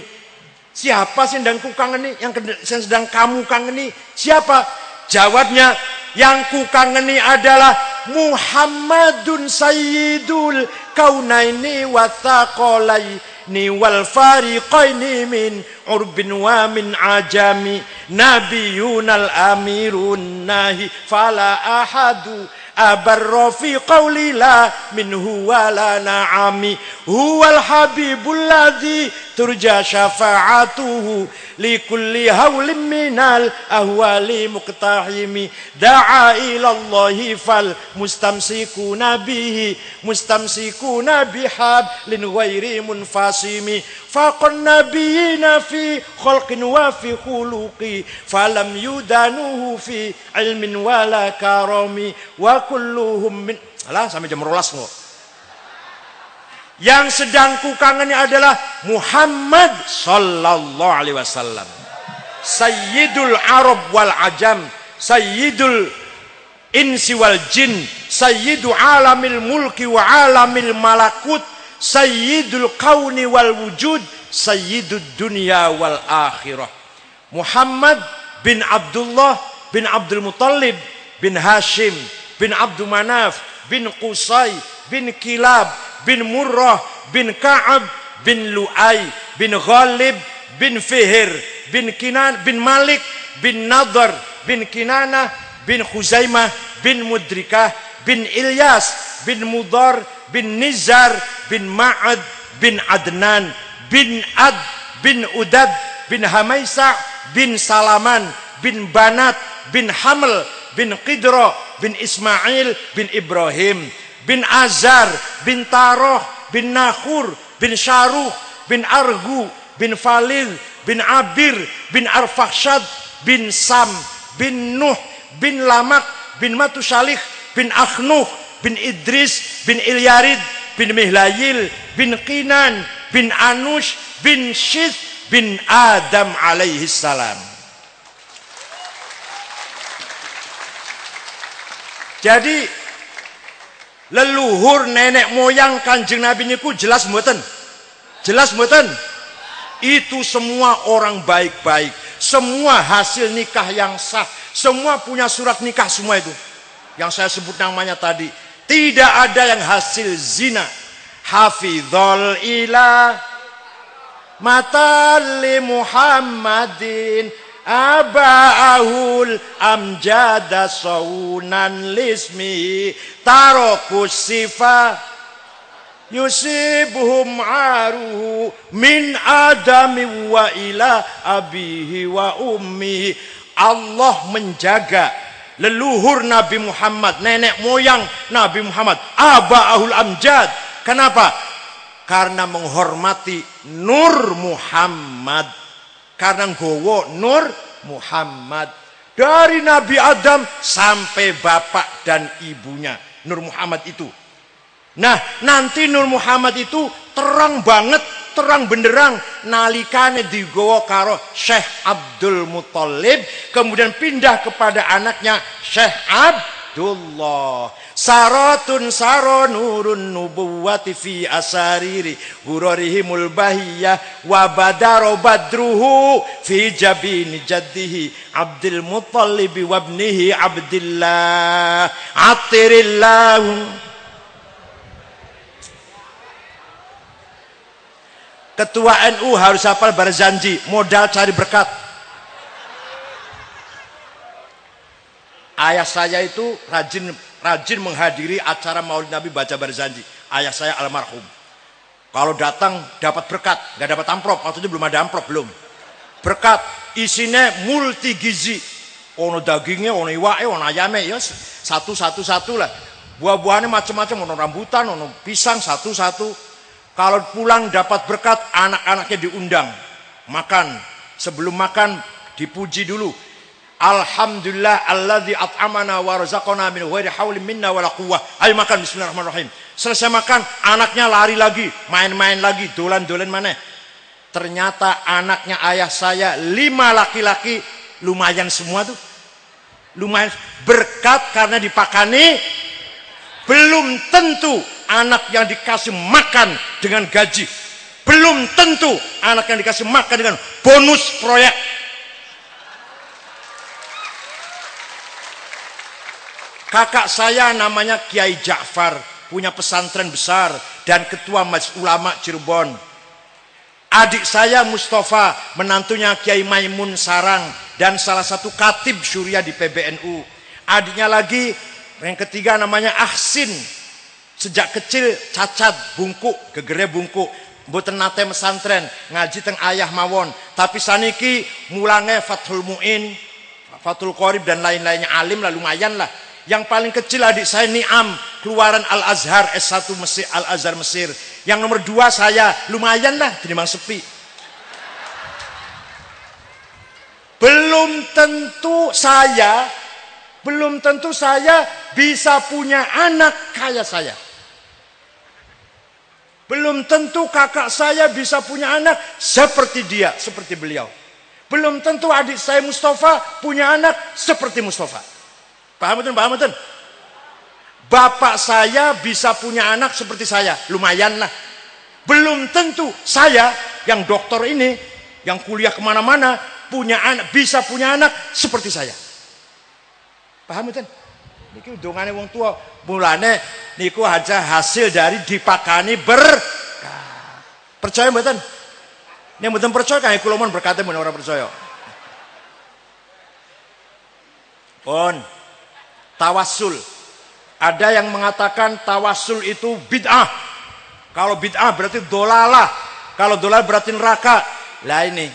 Siapa sih yang sedang kukangeni, yang sedang kamu kangeni? Siapa? Jawabnya, yang kukangeni adalah Muhammadun Sayyidul Kaunaini wa Thaqalaini wal Fariqaini min urbin wa min ajami nabiyunal amirun nahi fala ahadu abarra fi qawli la minhu wala na'ami huwal habibul ladzi turja syafa'atuhu likulli hawlim minal ahwali muqtahimi da'a ilallahi fal mustamsikuna bihi mustamsikuna bihablin ghairi munfasimi faqan nabiyina fi khalqin wa fi khuluqi falam yudanuhu fi ilmin wala karami wa kulluhum min alah sampai jam 12 kok. Yang sedang kukangeni adalah Muhammad sallallahu alaihi wasallam, Sayyidul Arab wal Ajam, Sayyidul Insi wal Jin, Sayyidu alamil mulki wa alamil malakut, Sayyidul Kauni wal Wujud, Sayyidud Dunya wal Akhirah. Muhammad bin Abdullah bin Abdul Muttalib bin Hashim bin Abdul Manaf bin Qusay bin Kilab bin Murrah bin Ka'ab bin Lu'ay bin Ghalib bin Fihir bin Kinan bin Malik bin Nadhr bin Kinanah bin Khuzaimah bin Mudrikah bin Ilyas bin Mudhar bin Nizar bin Ma'ad bin Adnan bin Ad bin Udad bin Hamaisa bin Salaman bin Banat bin Haml bin Qidra bin Ismail bin Ibrahim bin Azar bin Taroh bin Nakhur bin Syaruh bin Argu bin Falil bin Abir bin Arfakhshad bin Sam bin Nuh bin Lamak bin Matusalih bin Akhnuh bin Idris bin Ilyarid bin Mihlayil bin Qinan bin Anush bin Syith bin Adam alaihi salam. Jadi leluhur nenek moyang Kanjeng Nabi niku jelas mboten? Jelas mboten? Itu semua orang baik-baik, semua hasil nikah yang sah, semua punya surat nikah semua itu. Yang saya sebut namanya tadi, tidak ada yang hasil zina. Hafizul ilah matali Muhammadin aba'ahul amjada saunan lismi tarokus sifa yusibuhum aruhu min adami wa ila abihi wa ummihi. Allah menjaga leluhur Nabi Muhammad, nenek moyang Nabi Muhammad, aba'ahul amjad. Kenapa? Karena menghormati Nur Muhammad, karena gowo Nur Muhammad dari Nabi Adam sampai bapak dan ibunya Nur Muhammad itu. Nah, nanti Nur Muhammad itu terang banget, terang benderang nalikane digowo karo Syekh Abdul Muthalib, kemudian pindah kepada anaknya Syekh Abdullah. Saratun saro nurun nubuwati fi asariri hurarihimul bahiyah wa badaro badruhu fi jabini jaddihi Abdul Muthalib wa ibnihi Abdillah atirillahu. Ketua NU harus hafal Barzanji, modal cari berkat. Ayah saya itu rajin menghadiri acara Maulid Nabi baca Barzanji. Ayah saya almarhum. Kalau datang dapat berkat, nggak dapat amplop. Waktu itu belum ada amplop, belum. Berkat isinya multi gizi. Ono dagingnya, ono iwake, ono ayame, ya satu lah. Buah-buahnya macam-macam, ono rambutan, ono pisang satu-satu. Kalau pulang dapat berkat, anak-anaknya diundang makan. Sebelum makan dipuji dulu. Alhamdulillah alladzi at'amana wa razaqana min ghairi haulin minna wala quwwah. Ayo makan, bismillahirrahmanirrahim. Selesai makan, anaknya lari lagi, main-main lagi, dolan-dolan mana. Ternyata anaknya ayah saya 5 laki-laki, lumayan semua tuh. Lumayan berkat karena dipakani. Belum tentu anak yang dikasih makan dengan gaji. Belum tentu anak yang dikasih makan dengan bonus proyek. Kakak saya namanya Kiai Ja'far, punya pesantren besar dan ketua Majelis Ulama Cirebon. Adik saya Mustafa, menantunya Kiai Maimun Sarang dan salah satu katib syuriah di PBNU. Adiknya lagi, yang ketiga namanya Ahsin. Sejak kecil cacat, bungkuk, gegere bungkuk. Mboten nate pesantren, ngaji teng ayah mawon. Tapi saniki mulange Fathul Mu'in, Fathul Qorib dan lain-lainnya, alim lah, lumayan lah. Yang paling kecil adik saya Niam, keluaran Al-Azhar S1 Mesir, Al-Azhar Mesir. Yang nomor 2 saya, lumayan lah, tinimbang sepi. Belum tentu saya bisa punya anak kayak saya. Belum tentu kakak saya bisa punya anak seperti dia, seperti beliau. Belum tentu adik saya Mustafa punya anak seperti Mustafa. Paham betul, paham betul? Bapak saya bisa punya anak seperti saya, lumayan lah. Belum tentu saya yang dokter ini, yang kuliah kemana-mana, punya anak, bisa punya anak seperti saya. Paham betul? Niki dongane wong tua, mulane niku aja hasil dari dipakani berkah. Percaya mboten? Nek mboten percaya kangge kula mon berkate men ora percaya. Pun tawassul. Ada yang mengatakan tawassul itu bid'ah. Kalau bid'ah berarti dolalah. Kalau dolalah berarti neraka. Lah ini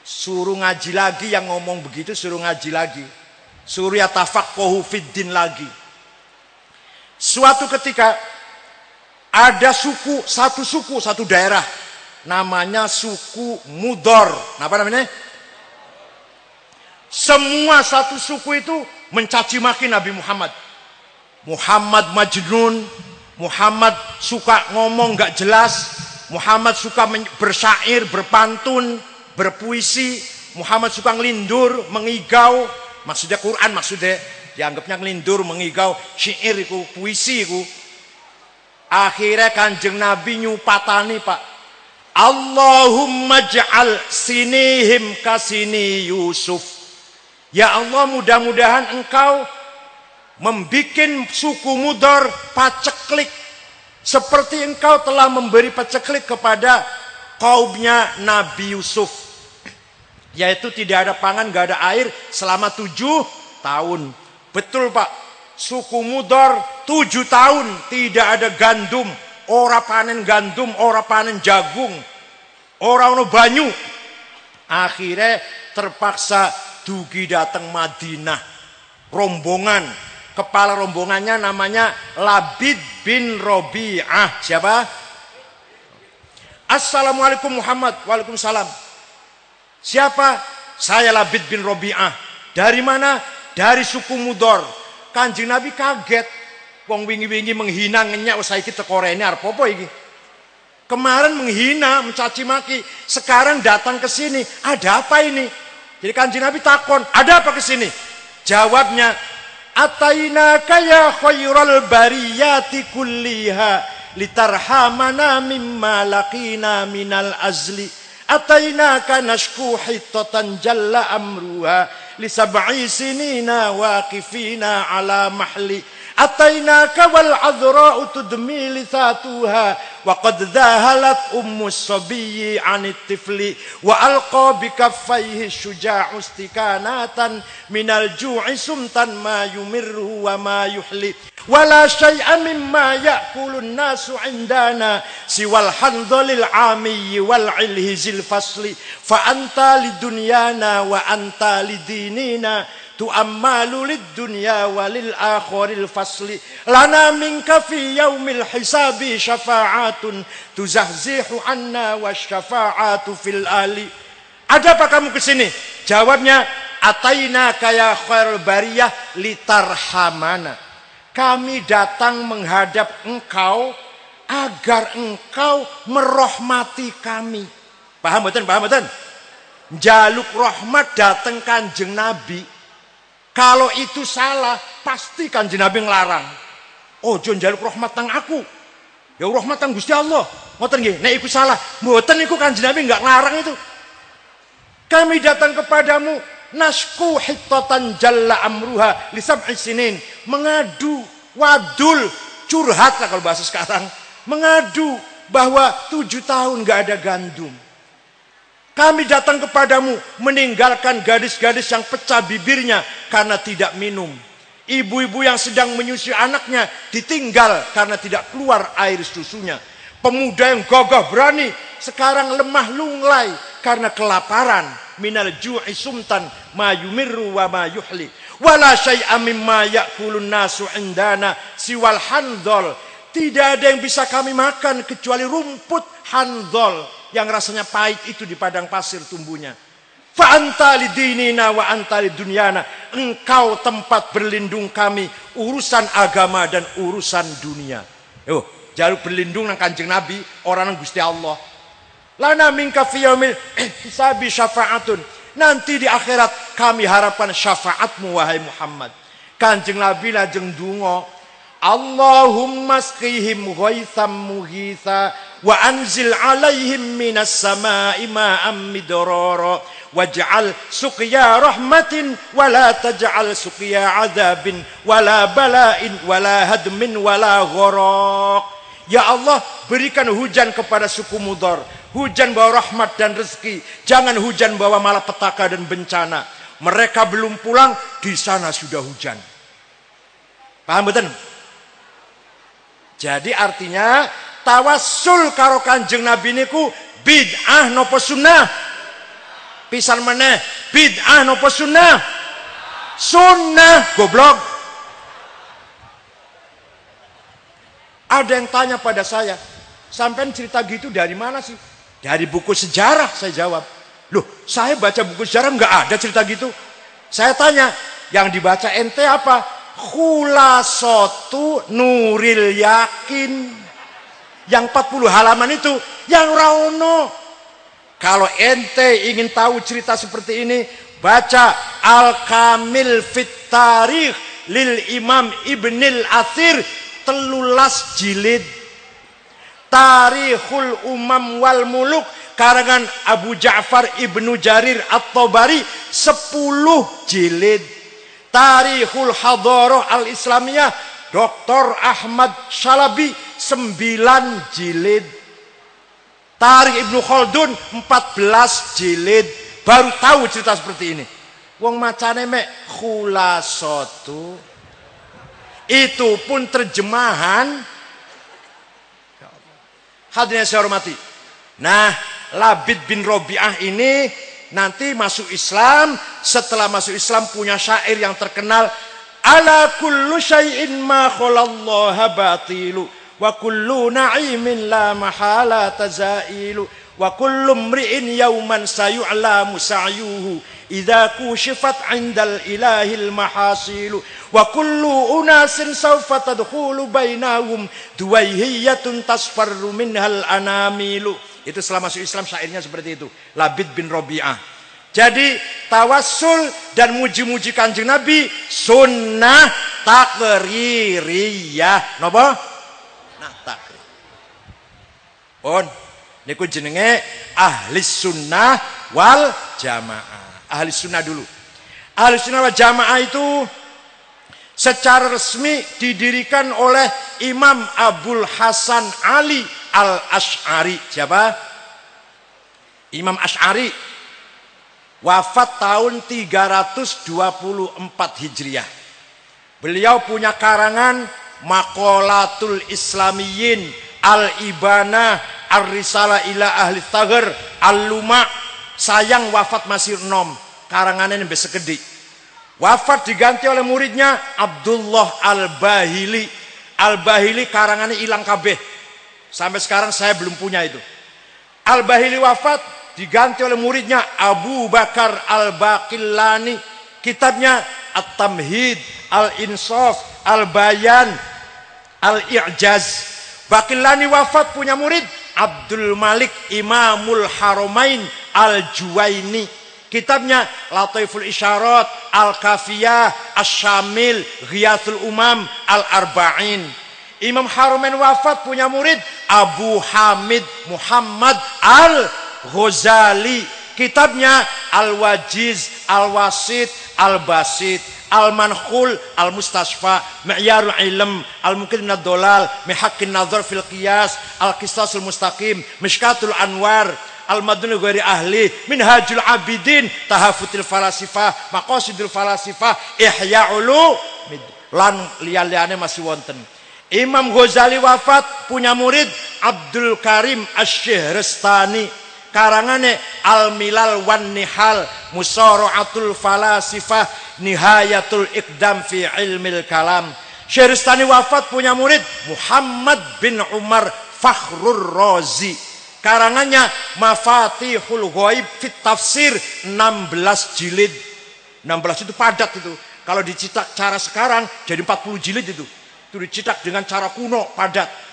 suruh ngaji lagi, yang ngomong begitu suruh ngaji lagi. Suruh yatafaqahu fiddin lagi. Suatu ketika ada satu suku, satu daerah. Namanya suku Mudor. Apa namanya? Semua satu suku itu mencaci maki Nabi Muhammad. Muhammad majnun, Muhammad suka ngomong gak jelas, Muhammad suka bersyair, berpantun, berpuisi, Muhammad suka ngelindur, mengigau, maksudnya Quran maksudnya, dianggapnya ngelindur, mengigau, syair itu, puisi itu. Akhirnya Kanjeng Nabi nyupatani Pak, Allahumma ja'al sinihim kasini Yusuf. Ya Allah, mudah-mudahan engkau membikin suku Mudor paceklik seperti engkau telah memberi paceklik kepada kaumnya Nabi Yusuf, yaitu tidak ada pangan, gak ada air selama 7 tahun. Betul Pak, suku Mudor 7 tahun tidak ada gandum, ora panen gandum, ora panen jagung, ora ono banyu. Akhirnya terpaksa dugi datang Madinah, rombongan. Kepala rombongannya namanya Labid bin Robi'ah. Siapa? Assalamualaikum Muhammad. Waalaikumsalam. Siapa? Saya Labid bin Robi'ah. Dari mana? Dari suku Mudor. Kanjeng Nabi kaget. Wong wingi-wingi menghina ngenyak saiki teko rene arep apa iki? Kemarin menghina, mencaci maki, sekarang datang ke sini. Ada apa ini? Jadi Kanjeng Nabi takon, ada apa ke sini? Jawabnya, Atainaka ya khairal bariyati kulliha litarhamana mimma laqina minal azli. Atainaka nashku hittatan jalla amruha li sab'i sinina waqifina ala mahli. Atainaka wal adhra'u tudmi lithatuha wa qad dhahalat ummus sabiyyi 'anit tifli wa alqa bi kaffayhi syuja'u istikanatan minal ju'i sumtan ma yumirru wa ma yuhli wala syai'a mimma ya'kulun nasu 'indana siwal handhalil 'amiyyi wal 'ilhizil fasli fa anta lidunyana wa anta lidinina tu'ammalu lid-dunya walil akhiril fasli lana minka fi yaumil hisabi syafa'atun tuzahzihu anna wasyafa'atu fil ali. Ada apa kamu kesini? Jawabnya, ataina kaya khairul bariyah litarhamana. Kami datang menghadap engkau agar engkau merahmati kami. Paham betul? Paham betul? Jaluk rahmat datang Kanjeng Nabi. Kalau itu salah, pasti Kanjeng Nabi ngelarang. Oh, jangan jaluk rahmat tang aku. Ya rahmat tang Gusti Allah. Ngoten nggih, nek iku salah, mboten iku Kanjeng Nabi enggak ngelarang itu. Kami datang kepadamu nasku hittatan jalla amruha li sab'i sinin, mengadu, wadul, curhat lah kalau bahasa sekarang. Mengadu bahwa 7 tahun enggak ada gandum. Kami datang kepadamu meninggalkan gadis-gadis yang pecah bibirnya karena tidak minum. Ibu-ibu yang sedang menyusui anaknya ditinggal karena tidak keluar air susunya. Pemuda yang gagah berani sekarang lemah lunglai karena kelaparan. Minal ju'i sumtan ma yumirru wa ma yuhli. Wala syai'a mimma ya'kulun nasu indana siwal handol. Tidak ada yang bisa kami makan kecuali rumput handol yang rasanya pahit itu di padang pasir tumbuhnya. Fa anta lidinina wa anta lidunyana. Engkau tempat berlindung kami, urusan agama dan urusan dunia. Yo, jaluk berlindung nang Kanjeng Nabi, orang nang Gusti Allah. Lana minka fi yaumil hisabi syafa'atun. Nanti di akhirat kami harapkan syafaatmu wahai Muhammad. Kanjeng Nabi lajeng donga, Allahumma asqihim ghaitham mughitha wa anzil alaihim minas samai ma'am midrara waj'al suqya rahmatin wa la taj'al suqya adabin wa la bala'in wa la hadmin wa la gharaq. Ya Allah, berikan hujan kepada suku Mudor, Hujan bawa rahmat dan rezeki. Jangan hujan bawa malapetaka dan bencana. Mereka belum pulang, di sana sudah hujan. Paham betul? Jadi artinya tawassul karo Kanjeng Nabi niku bid'ah nopo sunnah? Pisan meneh, bid'ah nopo sunnah? Sunnah, goblok. Ada yang tanya pada saya, sampean cerita gitu dari mana sih? Dari buku sejarah, saya jawab. Loh, saya baca buku sejarah nggak ada cerita gitu. Saya tanya, yang dibaca ente apa? Khulasatu Nuril Yakin. Yang 40 halaman itu, yang raono. Kalau ente ingin tahu cerita seperti ini, baca Al-Kamil Fit Tarikh lil Imam Ibnil Athir 13 jilid. Tarikhul Umam wal Muluk karangan Abu Ja'far Ibnu Jarir At-Tabari 10 jilid. Tarikhul Hadarah Al-Islamiyah Dr. Ahmad Shalabi 9 jilid. Tarikh Ibnu Khaldun 14 jilid. Baru tahu cerita seperti ini. Wong macane mek khulasatu. Itu pun terjemahan. Hadirin saya hormati. Nah, Labid bin Robi'ah ini nanti masuk Islam. Setelah masuk Islam punya syair yang terkenal. Ala kullu syai'in ma khalallaha batilu. Wa kullu na'imin la mahala tazailu. Wa kullu mri'in yawman sayu'lamu sa'yuhu. Idza kushifat 'indal ilahil mahasilu. Wa kullu unasin sawfa tadkhulu bainahum duwaihiyatun tasfarru minhal anamilu. Itu setelah masuk Islam syairnya seperti itu. Labid bin Robi'ah. Jadi tawassul dan muji-muji Kanjeng Nabi sunnah takririyah. Napa? Nah, takrir. Pun niku jenenge ahli sunnah wal jamaah. Ahli sunnah dulu. Ahli sunnah wal jamaah itu secara resmi didirikan oleh Imam Abul Hasan Ali Al-Asy'ari. Siapa? Imam Asy'ari. Wafat tahun 324 Hijriah. Beliau punya karangan Maqalatul Islamiyyin, Al-Ibanah, Ar-Risalah ila Ahli Thaghar, Al-Luma'. Sayang wafat masih nom. Karangannya nembe sekedhik. Wafat diganti oleh muridnya Abdullah Al-Bahili. Al-Bahili karangannya hilang kabeh. Sampai sekarang saya belum punya itu. Al-Bahili wafat diganti oleh muridnya Abu Bakar Al-Baqillani. Kitabnya At-Tamhid, Al-Insaf, Al-Bayan, Al-I'jaz. Baqillani wafat punya murid Abdul Malik Imamul Haramain Al-Juwaini. Kitabnya Lataiful Isyarat, Al-Kafiyah, Asy-Syamil, Ghiyathul Umam, Al-Arba'in. Imam Haramain wafat punya murid Abu Hamid Muhammad Al-Ghazali. Kitabnya Al-Wajiz, Al-Wasit, Al-Basit, Al-Mankhul, Al-Mustasfa, Mi'yarul Ilm, Al-Mukid minad Dolal, Mihaqin Nazar fil Qiyas, Al-Qisasul Mustaqim, Mishkatul Anwar, Al-Madun Ghairi Ahli, Minhajul Abidin, Tahafutil Falasifah, Maqasidul Falasifah, Ihya Ulumuddin, lan liya-liyane masih wonten. Imam Ghazali wafat punya murid Abdul Karim Asy-Syihrastani. Karangane Al-Milal wan Nihal, Musara'atul Falasifah, Nihayatul Iqdam fi Ilmil Kalam. Syihrastani wafat punya murid Muhammad bin Umar Fakhrur Razi. Karangannya Mafatihul Ghaib fit Tafsir 16 jilid. 16 itu padat itu. Kalau dicetak cara sekarang jadi 40 jilid itu. Itu dicetak dengan cara kuno, padat.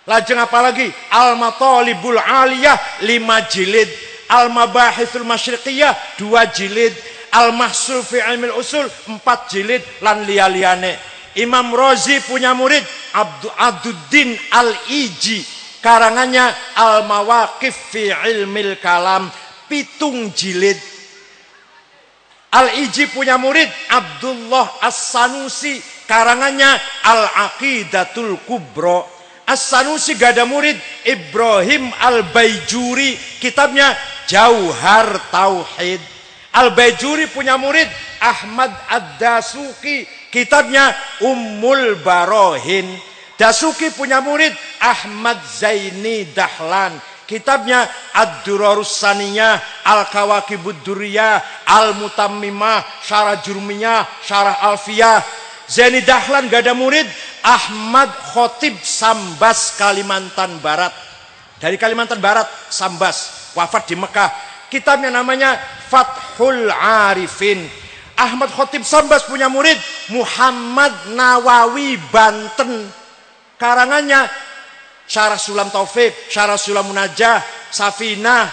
Lajeng apalagi Al-Matalibul Aliyah 5 jilid, Al-Mabahithul Masyriqiyah 2 jilid, Al-Mahsul fi Ilmil Usul 4 jilid lan liya-liyane. Imam Razi punya murid Abduddin Al-Iji. Karangannya Al-Mawaqif fi Ilmil Kalam 7 jilid. Al-Iji punya murid Abdullah As-Sanusi. Karangannya Al-Aqidatul Kubra. As-Sanusi gak ada murid. Ibrahim Al-Baijuri, kitabnya Jauhar Tauhid. Al-Baijuri punya murid Ahmad Ad-Dasuki, kitabnya Ummul Barohin. Dasuki punya murid Ahmad Zaini Dahlan, kitabnya Ad-Durarus Saniyah, Al-Kawakibud Duriyah, Al-Mutammimah, Syarah Jurmiyah, Syarah Alfiyah. Zaini Dahlan gak ada murid Ahmad Khotib Sambas, Kalimantan Barat. Dari Kalimantan Barat, Sambas, wafat di Mekah. Kitabnya namanya Fathul Arifin. Ahmad Khotib Sambas punya murid Muhammad Nawawi Banten. Karangannya Syarah Sulam Taufik, Syarah Sulam Munajah, Safinah,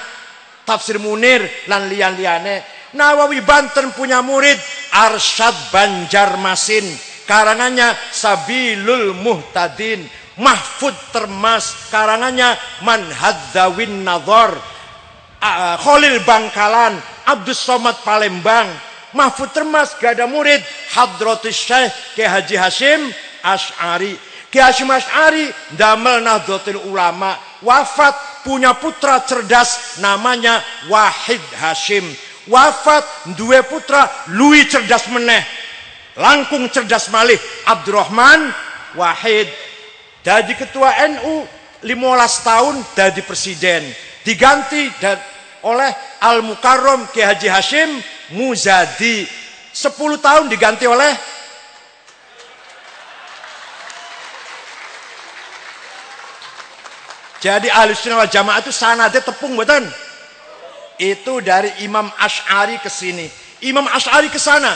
Tafsir Munir, lan lian-liane. Nawawi Banten punya murid Arsyad Banjarmasin. Karangannya Sabilul Muhtadin. Mahfud Termas, karangannya Manhadzawin Nadhar. Khalil Bangkalan, Abdus Somad Palembang. Mahfud Termas gak ada murid Hadratus Syekh Ki Haji Hashim Asy'ari. Ki Hashim Asy'ari damel Nahdlatul Ulama, wafat punya putra cerdas namanya Wahid Hashim. Wafat duwe putra luwih cerdas meneh, langkung cerdas malih, Abdurrahman Wahid. Jadi ketua NU 15 tahun jadi presiden, diganti oleh Al-Mukarram Ki Haji Hashim Muzadi. 10 tahun diganti oleh jadi Ahlussunnah wal Jamaah itu sanadnya tepung betul. Itu dari Imam Asy'ari ke sini, Imam Asy'ari ke sana.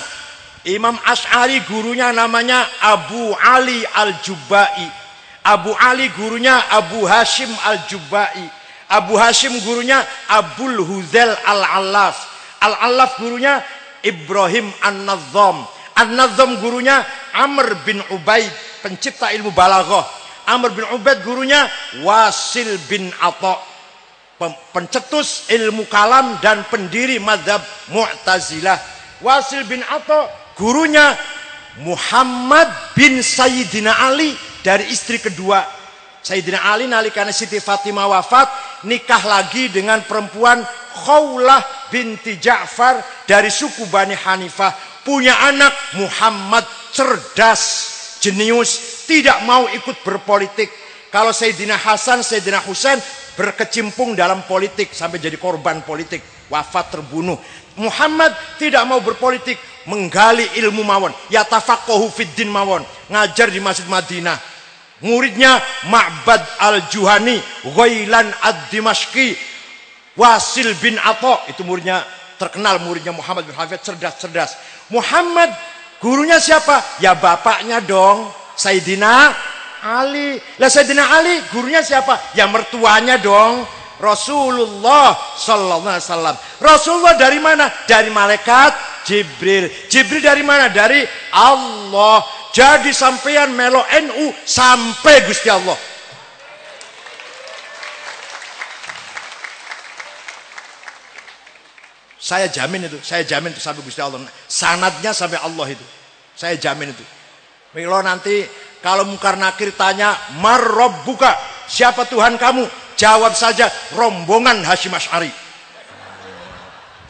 Imam Asy'ari gurunya namanya Abu Ali Al-Jubba'i. Abu Ali gurunya Abu Hashim Al-Jubba'i. Abu Hashim gurunya Abul Huzail Al-Allaf. Al-Allaf gurunya Ibrahim An-Nazzam. An-Nazzam gurunya Amr bin Ubaid, pencipta ilmu balaghah. Amr bin Ubaid gurunya Wasil bin Atha, pencetus ilmu kalam dan pendiri mazhab Mu'tazilah. Wasil bin Atha gurunya Muhammad bin Sayyidina Ali dari istri kedua. Sayyidina Ali nalikane Siti Fatimah wafat, nikah lagi dengan perempuan Khawlah binti Ja'far dari suku Bani Hanifah. Punya anak Muhammad, cerdas, jenius, tidak mau ikut berpolitik. Kalau Sayyidina Hasan, Sayyidina Husain berkecimpung dalam politik sampai jadi korban politik, wafat terbunuh. Muhammad tidak mau berpolitik, menggali ilmu mawon, yatafaqahu fiddin mawon, ngajar di Masjid Madinah. Muridnya Ma'bad Al-Juhani, Ghailan Ad-Dimashqi, Wasil bin Atha, itu muridnya terkenal, muridnya Muhammad bin Hafid, cerdas-cerdas. Muhammad gurunya siapa? Ya bapaknya dong, Sayyidina Ali. Lah Sayyidina Ali gurunya siapa? Ya mertuanya dong, Rasulullah sallallahu alaihi wasallam. Rasulullah dari mana? Dari malaikat Jibril. Jibril dari mana? Dari Allah. Jadi sampean melo NU sampai Gusti Allah. Saya jamin itu, sampai Gusti Allah. Sanadnya sampai Allah itu. Saya jamin itu. Kalau nanti kalau Munkar Nakir tanya, "Mar Rabbuka?" Siapa Tuhan kamu? Jawab saja rombongan Hashim Asy'ari.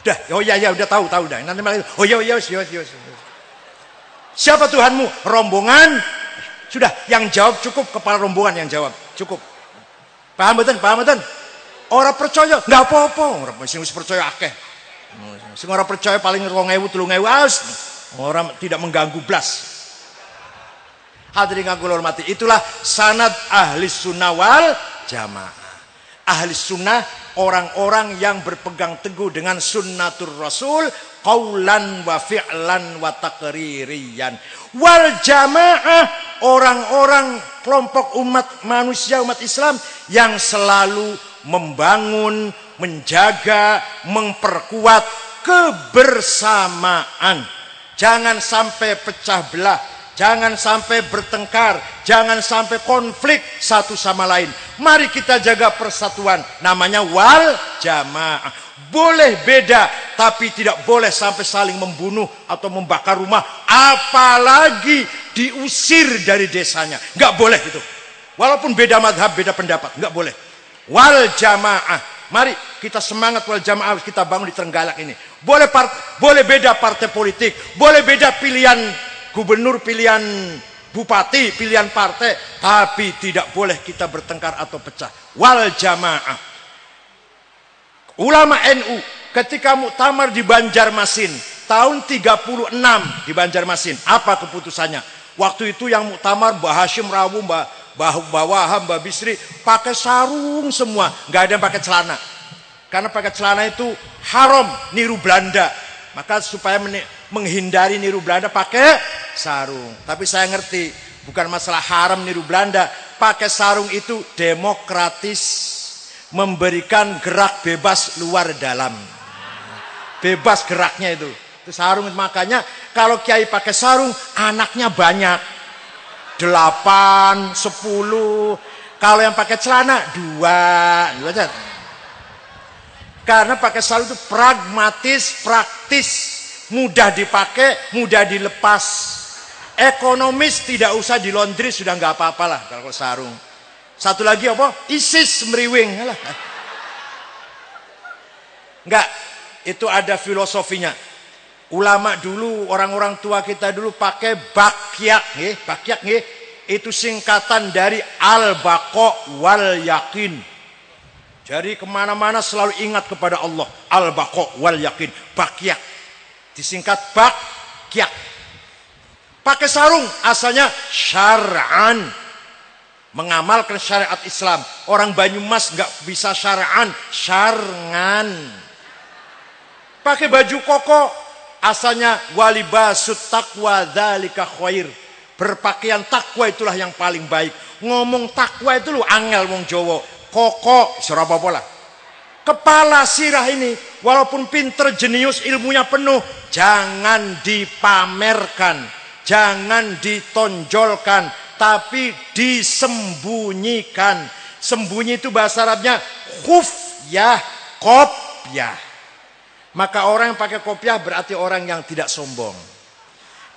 Udah, oh ya udah tahu dah. Nanti malah oh ya. Siapa Tuhanmu? Rombongan. Sudah, yang jawab cukup, kepala rombongan yang jawab. Cukup. Paham betul? Orang percaya enggak apa-apa, orang sing percaya akeh. Sing ora percaya paling 2000 3000 orang tidak mengganggu blas. Hadirin kanggo hormati, itulah sanad ahli sunnah wal jamaah. Ahli sunnah orang-orang yang berpegang teguh dengan sunnatur rasul qaulan wa fi'lan wa taqririyan. Wal jamaah orang-orang kelompok umat manusia, umat Islam yang selalu membangun, menjaga, memperkuat kebersamaan. Jangan sampai pecah belah, jangan sampai bertengkar, jangan sampai konflik satu sama lain. Mari kita jaga persatuan, namanya wal jamaah. Boleh beda, tapi tidak boleh sampai saling membunuh atau membakar rumah, apalagi diusir dari desanya. Nggak boleh itu. Walaupun beda madhab, beda pendapat, nggak boleh. Wal jamaah. Mari kita semangat wal jamaah kita bangun di Trenggalek ini. Boleh beda partai politik, boleh beda pilihan gubernur, pilihan bupati, pilihan partai, tapi tidak boleh kita bertengkar atau pecah. Wal jamaah. Ulama NU ketika muktamar di Banjarmasin tahun 36 di Banjarmasin, apa keputusannya? Waktu itu yang muktamar Mbah Hashim Rawu, Mbah Wahab, Mbah Bisri pakai sarung semua, nggak ada yang pakai celana. Karena pakai celana itu haram, niru Belanda. Maka supaya menghindari niru Belanda pakai sarung. Tapi saya ngerti, bukan masalah haram niru Belanda, pakai sarung itu demokratis, memberikan gerak bebas luar dalam. Bebas geraknya itu sarung. Makanya kalau kiai pakai sarung, anaknya banyak, 8, 10. Kalau yang pakai celana 2 aja. Karena pakai sarung itu pragmatis, praktis, mudah dipakai, mudah dilepas, ekonomis, tidak usah di laundry, sudah nggak apa-apalah kalau sarung. Satu lagi apa? ISIS meriwing. Enggak, itu ada filosofinya. Ulama dulu, orang-orang tua kita dulu pakai bakyak, bakyak itu singkatan dari al-baqa wal yakin. Jadi kemana-mana selalu ingat kepada Allah. Al-baqa wal yakin, bakyak, disingkat bakyak. Pakai sarung asalnya syar'an, mengamalkan syariat Islam. Orang Banyumas nggak bisa syar'an, syar'an. Pakai baju koko asalnya walibasut taqwa dzalika khair. Berpakaian takwa itulah yang paling baik. Ngomong takwa itu lu angel wong Jawa. Koko serapa lah. Kepala sirah ini walaupun pinter, jenius, ilmunya penuh, jangan dipamerkan, jangan ditonjolkan, tapi disembunyikan. Sembunyi itu bahasa Arabnya khufyah, kopyah. Maka orang yang pakai kopiah berarti orang yang tidak sombong.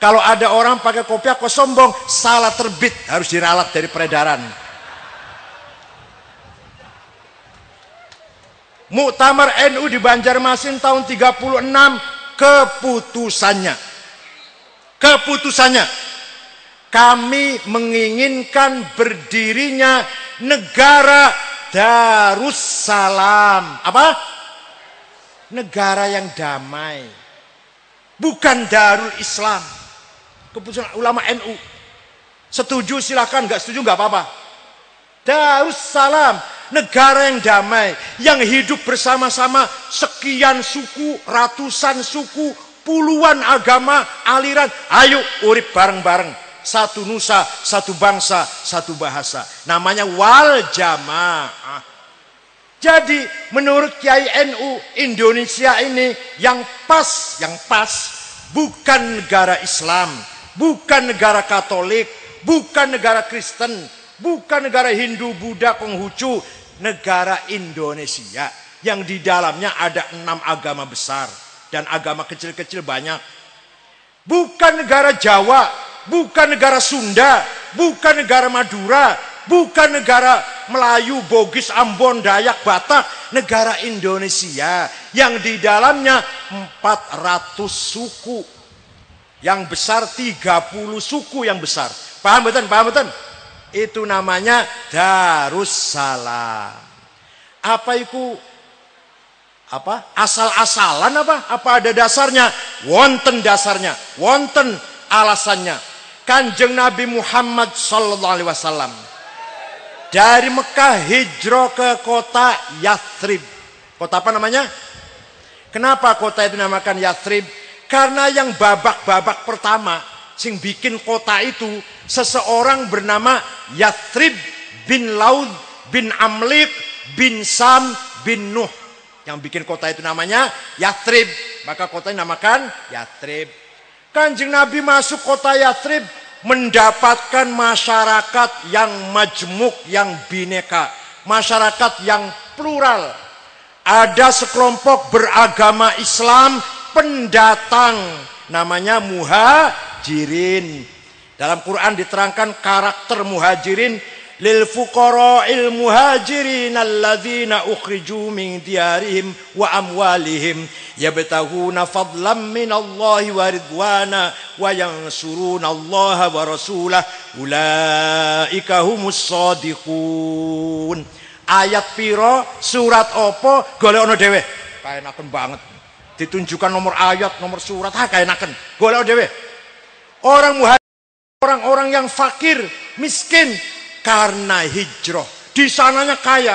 Kalau ada orang pakai kopiah kok sombong, salah terbit, harus diralat dari peredaran. Muktamar NU di Banjarmasin tahun 36, keputusannya kami menginginkan berdirinya negara Darussalam. Apa? Negara yang damai, bukan Darul Islam. Keputusan ulama NU. Setuju silakan, nggak setuju nggak apa-apa. Darussalam, negara yang damai, yang hidup bersama-sama sekian suku, ratusan suku, puluhan agama, aliran. Ayo urip bareng-bareng, satu nusa, satu bangsa, satu bahasa. Namanya wal jamaah. Jadi menurut Kiai NU, Indonesia ini yang pas bukan negara Islam, bukan negara Katolik, bukan negara Kristen, bukan negara Hindu, Buddha, Konghucu, negara Indonesia yang di dalamnya ada 6 agama besar dan agama kecil-kecil banyak. Bukan negara Jawa, bukan negara Sunda, bukan negara Madura, bukan negara Melayu, Bugis, Ambon, Dayak, Batak, negara Indonesia yang di dalamnya 400 suku. Yang besar 30 suku yang besar. Paham betul? Paham betul? Itu namanya Darussalam. Apa itu? Apa? Asal-asalan apa? Apa ada dasarnya? Wonten dasarnya, wonten alasannya. Kanjeng Nabi Muhammad sallallahu alaihi wasallam dari Mekah hijrah ke kota Yathrib. Kota apa namanya? Kenapa kota itu dinamakan Yathrib? Karena yang babak pertama sing bikin kota itu seseorang bernama Yathrib bin Laud bin Amlik bin Sam bin Nuh. Yang bikin kota itu namanya Yathrib. Maka kota ini dinamakan Yathrib. Kanjeng Nabi masuk kota Yathrib mendapatkan masyarakat yang majmuk, yang bineka, masyarakat yang plural. Ada sekelompok beragama Islam pendatang, namanya muhajirin. Dalam Quran diterangkan karakter muhajirin, lil fuqara'il muhajirin alladzina ukhriju min diyarihim wa amwalihim yabtaghuna fadlan minallahi wa ridwana wa yansuruna allaha wa rasulah ulaika humus shadiqun. Ayat piro, surat opo, golekno dhewe. Kaenaken banget. Ditunjukkan nomor ayat, nomor surat, kaenaken. Golekno dhewe. Orang muhajir, orang-orang yang fakir, miskin karena hijrah. Di sananya kaya,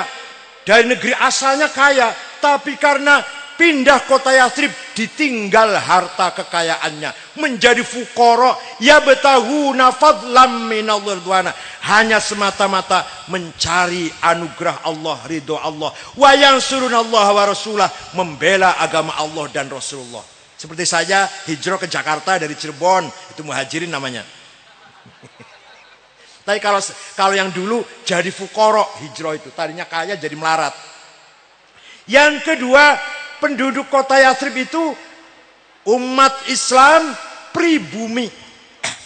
dari negeri asalnya kaya, tapi karena pindah kota Yathrib ditinggal harta kekayaannya, menjadi fuqara, yabtaghuna fadlan minallahi ridwana, hanya semata-mata mencari anugerah Allah, ridho Allah, wa yansurunallaha wa rasulah, membela agama Allah dan Rasulullah. Seperti saya hijrah ke Jakarta dari Cirebon, itu muhajirin namanya. Tapi kalau yang dulu jadi fuqara, hijrah itu tadinya kaya jadi melarat. Yang kedua, penduduk kota Yathrib itu umat Islam pribumi.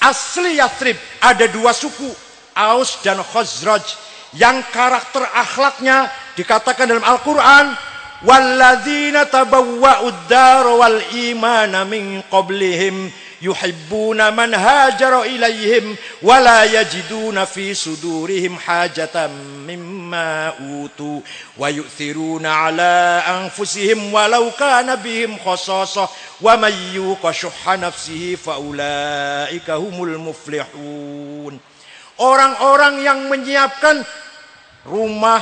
Asli Yathrib ada dua suku, Aus dan Khazraj, yang karakter akhlaknya dikatakan dalam Al-Quran, walladzina tabawwa'ud dar wal imana min qablihim yuhibbuna man hajara ilaihim wala yajiduna fi sudurihim hajatan mimma utu wa yu'thiruna ala anfusihim walau kana bihim khasasah wa may yuqa shuhha nafsihi faulaika humul muflihun. Orang-orang yang menyiapkan rumah,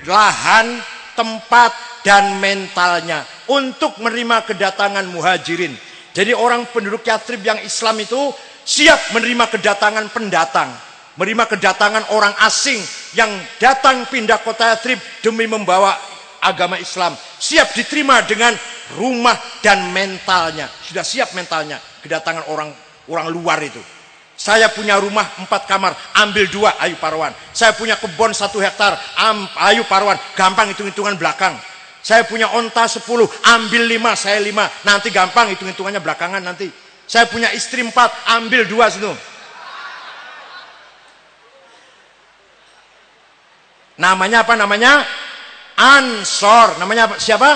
lahan, tempat dan mentalnya untuk menerima kedatangan muhajirin. Jadi orang penduduk Yathrib yang Islam itu siap menerima kedatangan pendatang, menerima kedatangan orang asing yang datang pindah kota Yathrib demi membawa agama Islam. Siap diterima dengan rumah dan mentalnya. Sudah siap mentalnya kedatangan orang luar itu. Saya punya rumah 4 kamar, ambil 2, ayo Parwan. Saya punya kebun 1 hektar, ayo Parwan. Gampang hitung-hitungan belakang. Saya punya onta 10, ambil 5, saya 5. Nanti gampang hitung-hitungannya belakangan nanti. Saya punya istri 4, ambil 2 situ. Namanya apa namanya? Ansor. Namanya apa? Siapa?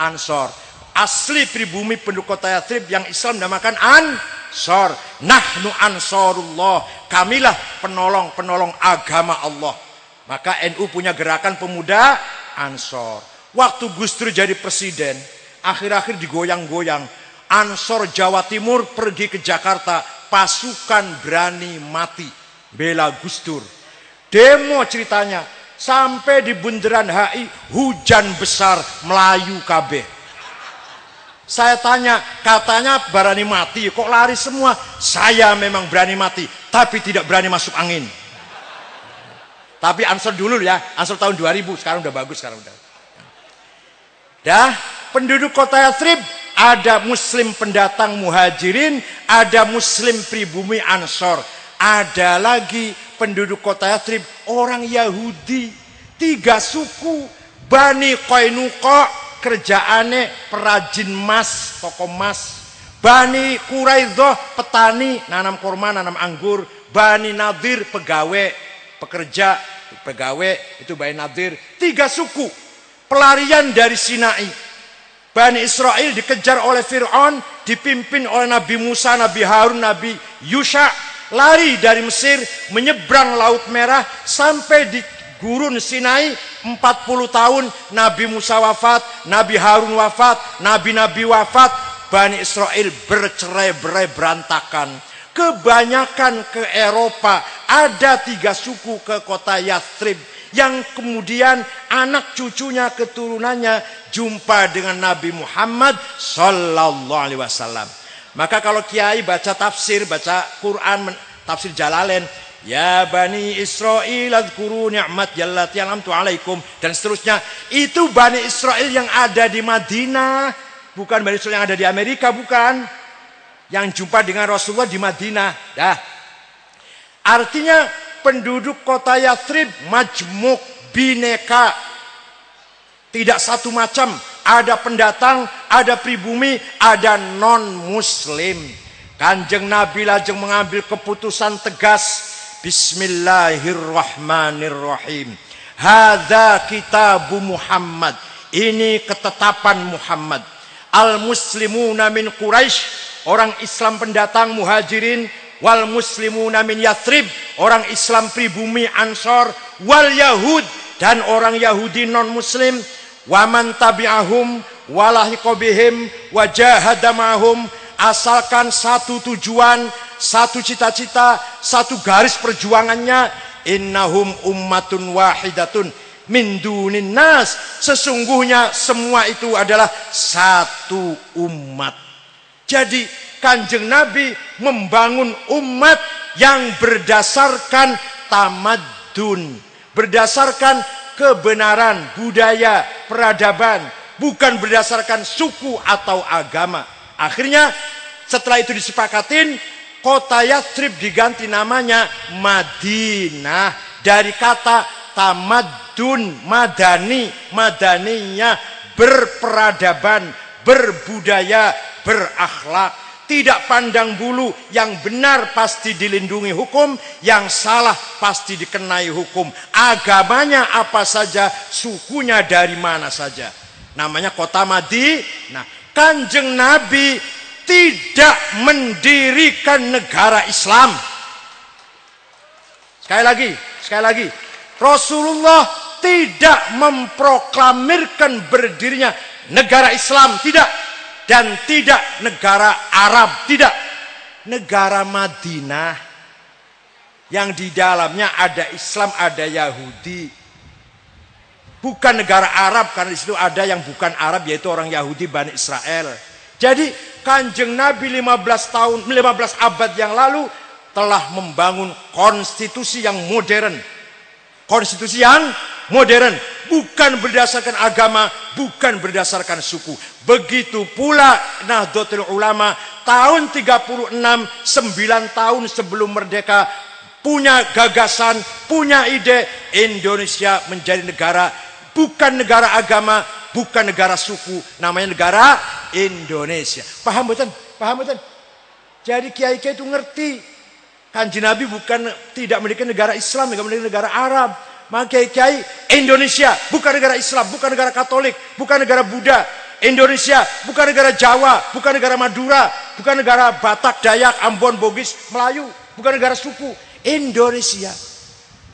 Ansor. Asli pribumi penduduk kota Yathrib yang Islam namakan Ansor. Nahnu Ansorullah. Kamilah penolong-penolong agama Allah. Maka NU punya gerakan pemuda Ansor. Waktu Gus Dur jadi presiden, akhir-akhir digoyang-goyang. Ansor Jawa Timur pergi ke Jakarta, pasukan berani mati bela Gus Dur. Demo ceritanya, sampai di bundaran HI hujan besar, Melayu kabeh. Saya tanya, katanya berani mati, kok lari semua? Saya memang berani mati, tapi tidak berani masuk angin. Tapi Ansor dulu ya, Ansor tahun 2000, sekarang udah bagus, sekarang udah. Penduduk kota Yathrib ada muslim pendatang muhajirin, ada muslim pribumi Ansor, ada lagi penduduk kota Yathrib orang Yahudi. 3 suku. Bani Qainuqa kerjaane perajin emas, toko emas. Bani Quraidah petani, nanam kurma, nanam anggur. Bani Nadir pegawai, pekerja, pegawai, itu Bani Nadir. 3 suku pelarian dari Sinai. Bani Israel dikejar oleh Fir'aun, dipimpin oleh Nabi Musa, Nabi Harun, Nabi Yusha, lari dari Mesir, menyeberang Laut Merah sampai di gurun Sinai. 40 tahun Nabi Musa wafat, Nabi Harun wafat, nabi-nabi wafat. Bani Israel bercerai-berai berantakan. Kebanyakan ke Eropa. Ada 3 suku ke kota Yathrib, yang kemudian anak cucunya, keturunannya jumpa dengan Nabi Muhammad sallallahu alaihi wasallam. Maka kalau kiai baca tafsir, baca Quran, tafsir Jalalain, ya Bani Israil azkuru ni'mat jallati an'amtu alaikum, dan seterusnya, itu Bani Israil yang ada di Madinah, bukan Bani Israil yang ada di Amerika, bukan. Yang jumpa dengan Rasulullah di Madinah. Artinya penduduk kota Yathrib majmuk, bineka, tidak satu macam. Ada pendatang, ada pribumi, ada non muslim. Kanjeng Nabi lajeng mengambil keputusan tegas Bismillahirrahmanirrahim. Hadza kitabu Muhammad. Ini ketetapan Muhammad. Al-muslimuna min Quraisy, orang Islam pendatang muhajirin, wal muslimuna min Yathrib, orang Islam pribumi Ansor, wal Yahud, dan orang Yahudi non muslim, waman tabi'ahum walahiqobihim wajahada ma'hum, asalkan satu tujuan, satu cita-cita, satu garis perjuangannya, innahum ummatun wahidatun min dunin nas, sesungguhnya semua itu adalah satu umat. Jadi Kanjeng Nabi membangun umat yang berdasarkan tamadun, berdasarkan kebenaran, budaya, peradaban, bukan berdasarkan suku atau agama. Akhirnya setelah itu disepakatin, kota Yathrib diganti namanya Madinah dari kata tamadun, madani, madaninya berperadaban, berbudaya, berakhlak, tidak pandang bulu, yang benar pasti dilindungi hukum, yang salah pasti dikenai hukum. Agamanya apa saja, sukunya dari mana saja. Namanya kota Madinah. Kanjeng Nabi tidak mendirikan negara Islam. Sekali lagi. Rasulullah tidak memproklamirkan berdirinya negara Islam, tidak. Dan tidak negara Arab, tidak. Negara Madinah yang di dalamnya ada Islam, ada Yahudi. Bukan negara Arab, karena di situ ada yang bukan Arab, yaitu orang Yahudi Bani Israel. Jadi Kanjeng Nabi 15 abad yang lalu telah membangun konstitusi yang modern. Konstitusi yang modern, bukan berdasarkan agama, bukan berdasarkan suku. Begitu pula Nahdlatul Ulama tahun 36, 9 tahun sebelum merdeka, punya gagasan, punya ide, Indonesia menjadi negara, bukan negara agama, bukan negara suku, namanya negara Indonesia. Paham betul? Paham betul? Jadi kiai-kiai itu ngerti. Kanjeng Nabi bukan tidak memiliki negara Islam, tidak memiliki negara Arab. Maka kiai Indonesia bukan negara Islam, bukan negara Katolik, bukan negara Buddha. Indonesia bukan negara Jawa, bukan negara Madura, bukan negara Batak, Dayak, Ambon, Bugis, Melayu, bukan negara suku. Indonesia.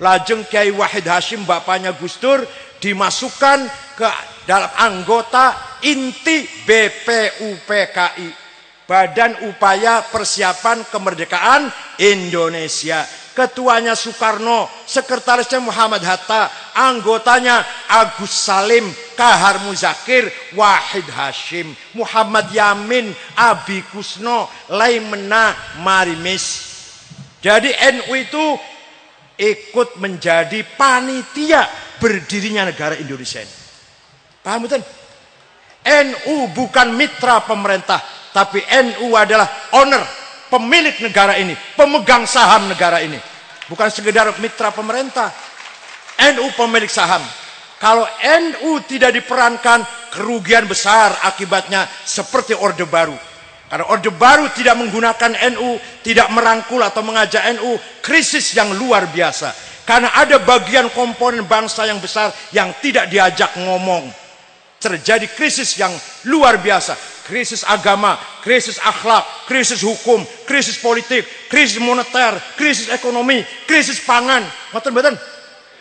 Lajeng Kiai Wahid Hashim, bapaknya Gus Dur, dimasukkan ke dalam anggota inti BPUPKI, Badan Upaya Persiapan Kemerdekaan Indonesia. Ketuanya Soekarno, sekretarisnya Muhammad Hatta, anggotanya Agus Salim, Kahar Muzakir, Wahid Hashim, Muhammad Yamin, Abi Kusno, Laimena Marimis. Jadi NU itu ikut menjadi panitia berdirinya negara Indonesia ini. Paham betul? NU bukan mitra pemerintah, tapi NU adalah owner, pemilik negara ini, pemegang saham negara ini. Bukan sekedar mitra pemerintah. NU pemilik saham. Kalau NU tidak diperankan, kerugian besar akibatnya seperti Orde Baru. Karena Orde Baru tidak menggunakan NU, tidak merangkul atau mengajak NU, krisis yang luar biasa. Karena ada bagian komponen bangsa yang besar yang tidak diajak ngomong. Terjadi krisis yang luar biasa. Krisis agama, krisis akhlak, krisis hukum, krisis politik, krisis moneter, krisis ekonomi, krisis pangan. Betul-betul.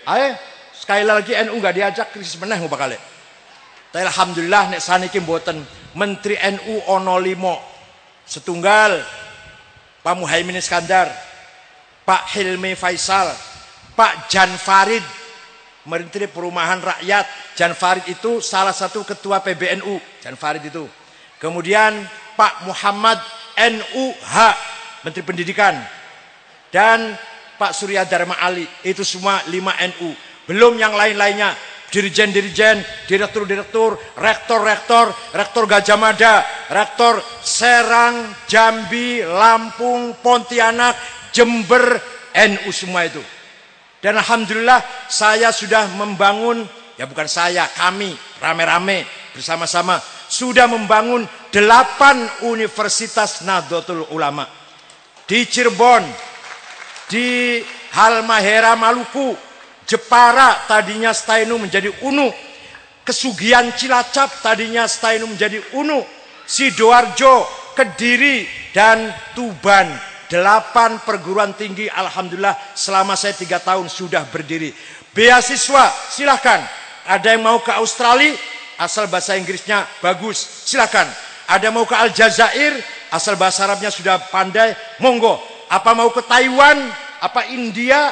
Ayo, sekali lagi NU gak diajak, krisis meneh mau bakal. Tapi alhamdulillah nek saniki mboten Menteri NU ono 5. Setunggal Pak Muhaimin Iskandar, Pak Hilmi Faisal, Pak Jan Farid, Menteri Perumahan Rakyat. Jan Farid itu salah satu ketua PBNU, Jan Farid itu. Kemudian Pak Muhammad NUH, Menteri Pendidikan. Dan Pak Surya Dharma Ali, itu semua 5 NU. Belum yang lain-lainnya, dirjen-dirjen, direktur-direktur, rektor-rektor, rektor Gajah Mada, rektor Serang, Jambi, Lampung, Pontianak, Jember, NU semua itu. Dan alhamdulillah saya sudah membangun, ya bukan saya, kami rame-rame bersama-sama sudah membangun 8 universitas Nahdlatul Ulama. Di Cirebon, di Halmahera Maluku, Jepara tadinya Stainu menjadi Unu, Kesugihan Cilacap tadinya Stainu menjadi Unu, Sidoarjo, Kediri, dan Tuban. 8 perguruan tinggi alhamdulillah selama saya 3 tahun sudah berdiri. Beasiswa silahkan. Ada yang mau ke Australia, asal bahasa Inggrisnya bagus, silahkan. Ada yang mau ke Aljazair, asal bahasa Arabnya sudah pandai, monggo. Apa mau ke Taiwan, apa India,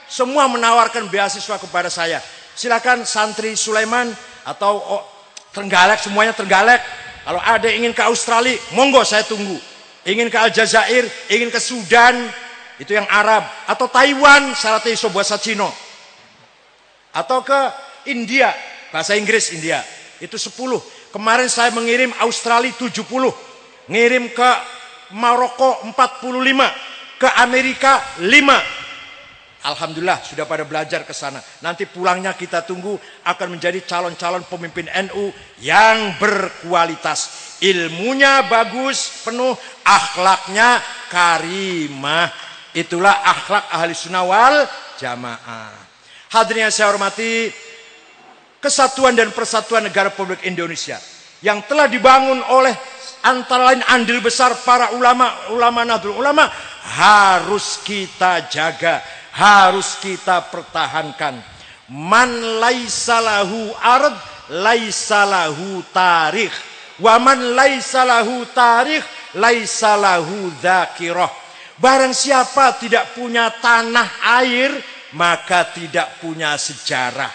semua menawarkan beasiswa kepada saya. Silakan santri Sulaiman atau Trenggalek, semuanya Trenggalek. Kalau ada yang ingin ke Australia, monggo saya tunggu. Ingin ke Aljazair, ingin ke Sudan, itu yang Arab. Atau Taiwan, syaratnya iso bahasa Cina. Atau ke India, bahasa Inggris India. Itu 10. Kemarin saya mengirim Australia 70. Ngirim ke Maroko 45. Ke Amerika 5. Alhamdulillah sudah pada belajar ke sana. Nanti pulangnya kita tunggu akan menjadi calon-calon pemimpin NU yang berkualitas. Ilmunya bagus, penuh, akhlaknya karimah. Itulah akhlak ahli sunnah wal jamaah. Hadirin yang saya hormati, kesatuan dan persatuan negara Republik Indonesia yang telah dibangun oleh antara lain andil besar para ulama Nahdlatul Ulama harus kita jaga, harus kita pertahankan. Man laisalahu ard laisalahu tarikh, wa man laisalahu tarikh laisalahu dzakirah. Barang siapa tidak punya tanah air, maka tidak punya sejarah.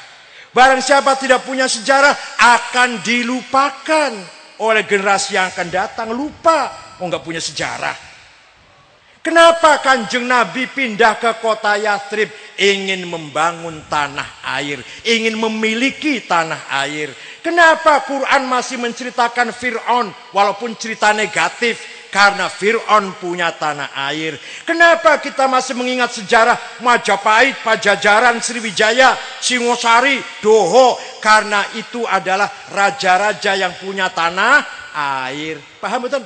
Barang siapa tidak punya sejarah akan dilupakan oleh generasi yang akan datang. Lupa, nggak punya sejarah. Kenapa Kanjeng Nabi pindah ke kota Yathrib? Ingin membangun tanah air, ingin memiliki tanah air. Kenapa Quran masih menceritakan Fir'aun walaupun cerita negatif? Karena Fir'aun punya tanah air. Kenapa kita masih mengingat sejarah Majapahit, Pajajaran, Sriwijaya, Singosari, Doho? Karena itu adalah raja-raja yang punya tanah air. Paham betul?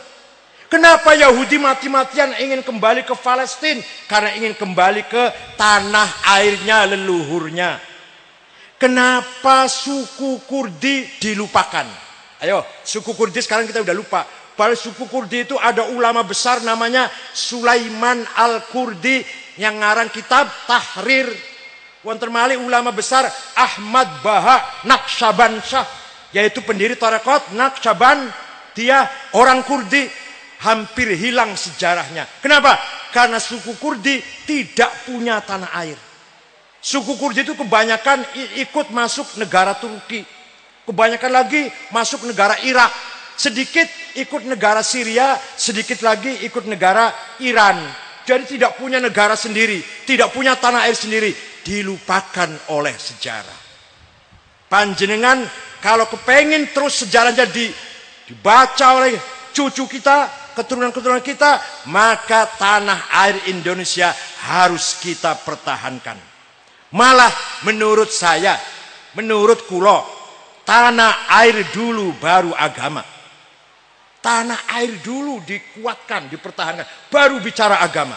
Kenapa Yahudi mati-matian ingin kembali ke Palestina? Karena ingin kembali ke tanah airnya, leluhurnya. Kenapa suku Kurdi dilupakan? Ayo, suku Kurdi sekarang kita udah lupa. Pada suku Kurdi itu ada ulama besar namanya Sulaiman Al-Kurdi yang ngarang kitab Tahrir. Wonten malih ulama besar Ahmad Baha Naqsyabansyah, yaitu pendiri tarekat Naqsyaban. Dia orang Kurdi, hampir hilang sejarahnya. Kenapa? Karena suku Kurdi tidak punya tanah air. Suku Kurdi itu kebanyakan ikut masuk negara Turki, kebanyakan lagi masuk negara Irak, sedikit ikut negara Syria, sedikit lagi ikut negara Iran. Jadi tidak punya negara sendiri, tidak punya tanah air sendiri, dilupakan oleh sejarah. Panjenengan kalau kepengen terus sejarahnya dibaca oleh cucu kita, keturunan-keturunan kita, maka tanah air Indonesia harus kita pertahankan. Malah menurut saya, menurut kulo, tanah air dulu baru agama. Tanah air dulu dikuatkan, dipertahankan, baru bicara agama.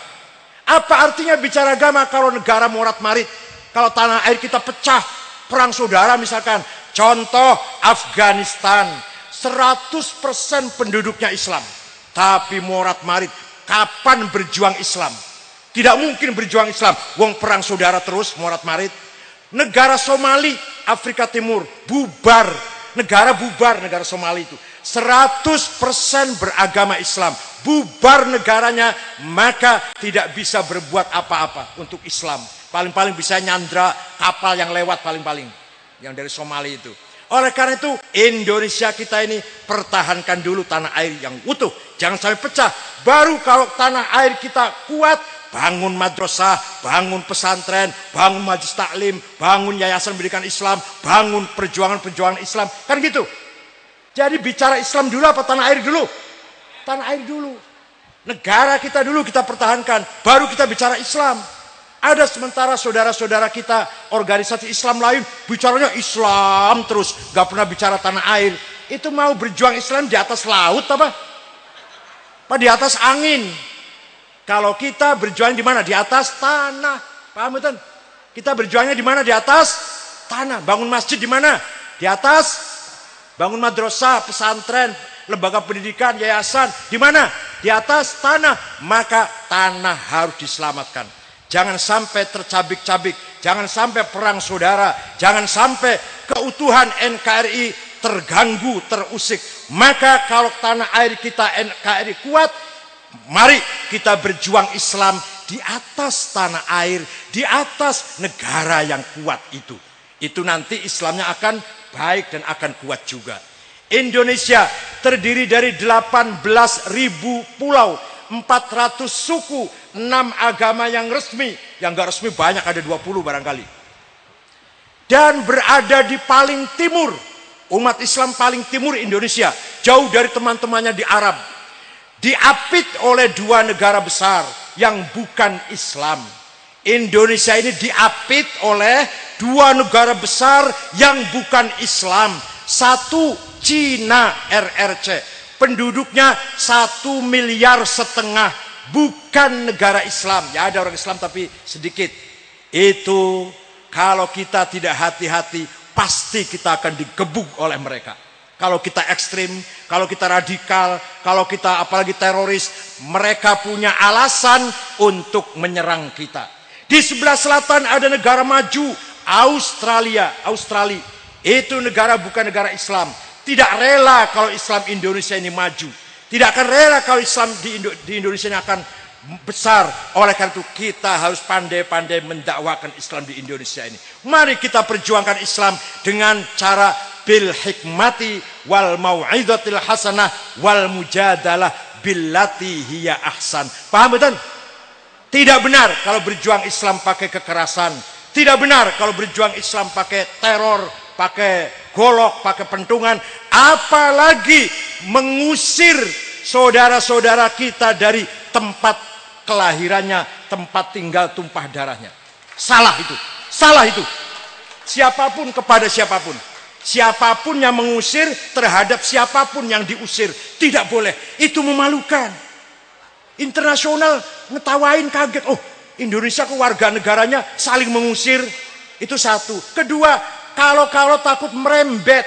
Apa artinya bicara agama kalau negara morat-marit? Kalau tanah air kita pecah, perang saudara misalkan. Contoh Afghanistan, 100% penduduknya Islam. Tapi morat-marit, kapan berjuang Islam? Tidak mungkin berjuang Islam. Wong perang saudara terus morat-marit. Negara Somali, Afrika Timur, bubar. Negara bubar, negara Somali itu. 100% beragama Islam, bubar negaranya, maka tidak bisa berbuat apa-apa untuk Islam. Paling-paling bisa nyandra kapal yang lewat, paling-paling yang dari Somali itu. Oleh karena itu Indonesia kita ini pertahankan dulu tanah air yang utuh, jangan sampai pecah. Baru kalau tanah air kita kuat, bangun madrasah, bangun pesantren, bangun majelis taklim, bangun yayasan pendidikan Islam, bangun perjuangan-perjuangan Islam, kan gitu. Jadi bicara Islam dulu apa tanah air dulu? Tanah air dulu. Negara kita dulu kita pertahankan, baru kita bicara Islam. Ada sementara saudara-saudara kita organisasi Islam lain bicaranya Islam terus, gak pernah bicara tanah air. Itu mau berjuang Islam di atas laut apa? Di atas angin. Kalau kita berjuang di mana? Di atas tanah. Paham betul? Kita berjuangnya di mana? Di atas tanah. Bangun masjid di mana? Di atas. Bangun madrasah, pesantren, lembaga pendidikan, yayasan, di mana? Di atas tanah. Maka tanah harus diselamatkan. Jangan sampai tercabik-cabik, jangan sampai perang saudara, jangan sampai keutuhan NKRI terganggu, terusik. Maka kalau tanah air kita NKRI kuat, mari kita berjuang Islam di atas tanah air, di atas negara yang kuat itu. Itu nanti Islamnya akan baik dan akan kuat juga. Indonesia terdiri dari 18.000 pulau, 400 suku, 6 agama yang resmi. Yang gak resmi banyak, ada 20 barangkali. Dan berada di paling timur, umat Islam paling timur Indonesia, jauh dari teman-temannya di Arab. Diapit oleh 2 negara besar yang bukan Islam. Indonesia ini diapit oleh 2 negara besar yang bukan Islam. Satu, Cina RRC. Penduduknya 1,5 miliar, bukan negara Islam. Ya ada orang Islam tapi sedikit. Itu kalau kita tidak hati-hati, pasti kita akan digebuk oleh mereka. Kalau kita ekstrim, kalau kita radikal, kalau kita apalagi teroris, mereka punya alasan untuk menyerang kita. Di sebelah selatan ada negara maju, Australia. Itu negara bukan negara Islam. Tidak rela kalau Islam Indonesia ini maju. Tidak akan rela kalau Islam di Indonesia ini akan besar. Oleh karena itu kita harus pandai-pandai mendakwakan Islam di Indonesia ini. Mari kita perjuangkan Islam dengan cara bil hikmati wal mau'izatil hasanah wal mujadalah billati hiya ahsan. Paham betul? Tidak benar kalau berjuang Islam pakai kekerasan. Tidak benar kalau berjuang Islam pakai teror, pakai golok, pakai pentungan, apalagi mengusir saudara-saudara kita dari tempat kelahirannya, tempat tinggal tumpah darahnya. Salah itu. Salah itu. Siapapun kepada siapapun. Siapapun yang mengusir terhadap siapapun yang diusir. Tidak boleh. Itu memalukan. Internasional ngetawain, kaget. Oh, Indonesia ke warga negaranya saling mengusir. Itu satu. Kedua, kalau takut merembet.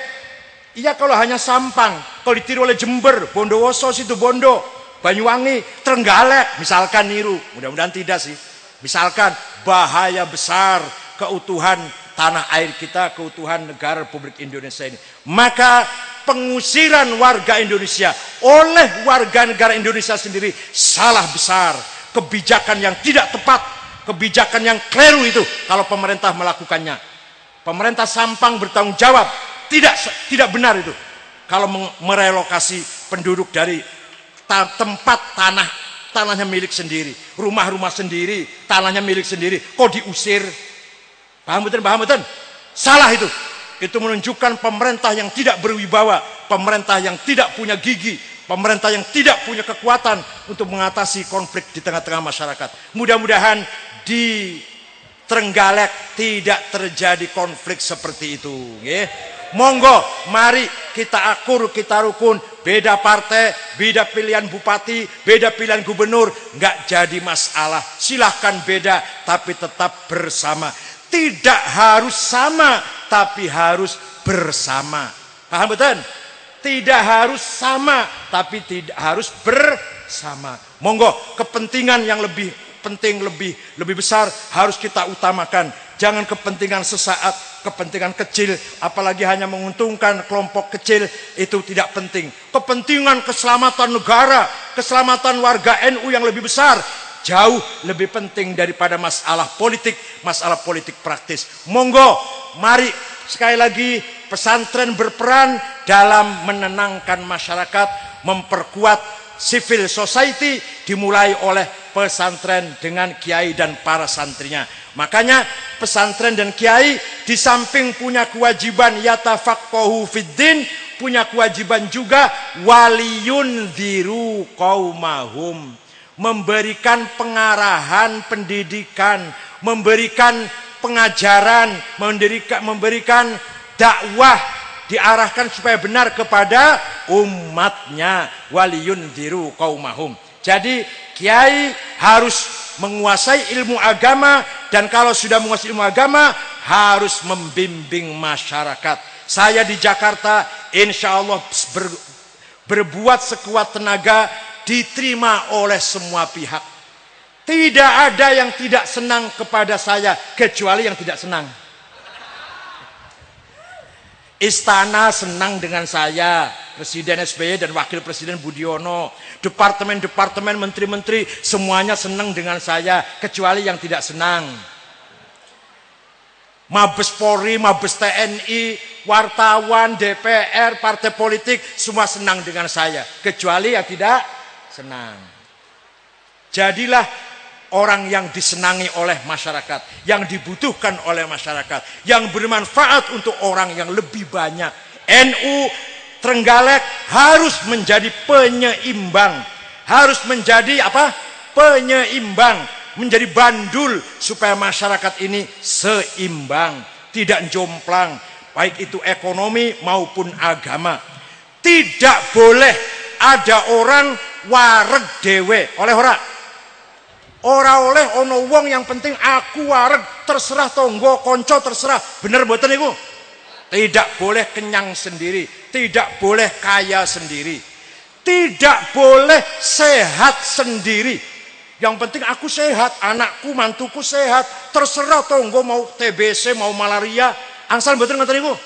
Iya kalau hanya Sampang. Kalau ditiru oleh Jember, Bondowoso, Situbondo, Banyuwangi, Trenggalek. Misalkan niru. Mudah-mudahan tidak sih. Misalkan bahaya besar keutuhan tanah air kita, keutuhan negara Republik Indonesia ini. Maka pengusiran warga Indonesia oleh warga negara Indonesia sendiri salah besar. Kebijakan yang tidak tepat, kebijakan yang keliru itu kalau pemerintah melakukannya. Pemerintah Sampang bertanggung jawab. Tidak benar itu. Kalau merelokasi penduduk dari tempat tanahnya milik sendiri, rumah-rumah sendiri, tanahnya milik sendiri, kok diusir? Paham betul? Salah itu. Itu menunjukkan pemerintah yang tidak berwibawa, pemerintah yang tidak punya gigi, pemerintah yang tidak punya kekuatan untuk mengatasi konflik di tengah-tengah masyarakat. Mudah-mudahan di Trenggalek tidak terjadi konflik seperti itu. Monggo, mari kita akur, kita rukun. Beda partai, beda pilihan bupati, beda pilihan gubernur, nggak jadi masalah. Silahkan beda, tapi tetap bersama. Tidak harus sama, tapi harus bersama. Paham betul? Tidak harus sama, tapi tidak harus bersama. Monggo, kepentingan yang lebih penting, lebih besar harus kita utamakan. Jangan kepentingan sesaat, kepentingan kecil, apalagi hanya menguntungkan kelompok kecil, itu tidak penting. Kepentingan keselamatan negara, keselamatan warga NU yang lebih besar, jauh lebih penting daripada masalah politik praktis. Monggo, mari sekali lagi pesantren berperan dalam menenangkan masyarakat, memperkuat civil society, dimulai oleh pesantren dengan kiai dan para santrinya. Makanya pesantren dan kiai di samping punya kewajiban yatafaqahu fiddin, punya kewajiban juga waliyun dziru qaumahum, memberikan pengarahan pendidikan, memberikan pengajaran, memberikan dakwah, diarahkan supaya benar kepada umatnya. Waliyun dziru qaumahum. Jadi kiai harus menguasai ilmu agama, dan kalau sudah menguasai ilmu agama harus membimbing masyarakat. Saya di Jakarta insya Allah berbuat sekuat tenaga, diterima oleh semua pihak. Tidak ada yang tidak senang kepada saya kecuali yang tidak senang. Istana senang dengan saya, Presiden SBY dan Wakil Presiden Budiono, departemen-departemen, menteri-menteri semuanya senang dengan saya kecuali yang tidak senang. Mabes Polri, Mabes TNI, wartawan, DPR, partai politik semua senang dengan saya kecuali yang tidak senang. Jadilah orang yang disenangi oleh masyarakat, yang dibutuhkan oleh masyarakat, yang bermanfaat untuk orang yang lebih banyak. NU Trenggalek harus menjadi penyeimbang, harus menjadi apa? Penyeimbang, menjadi bandul supaya masyarakat ini seimbang, tidak jomplang, baik itu ekonomi maupun agama. Tidak boleh ada orang wareg dewe, oleh ora? Ora oleh ono wong yang penting aku wareg, terserah tonggo konco terserah. Bener mboten niku? Tidak boleh kenyang sendiri, tidak boleh kaya sendiri, tidak boleh sehat sendiri. Yang penting aku sehat, anakku, mantuku sehat, terserah tonggo mau TBC, mau malaria. Angsal mboten ngoten niku?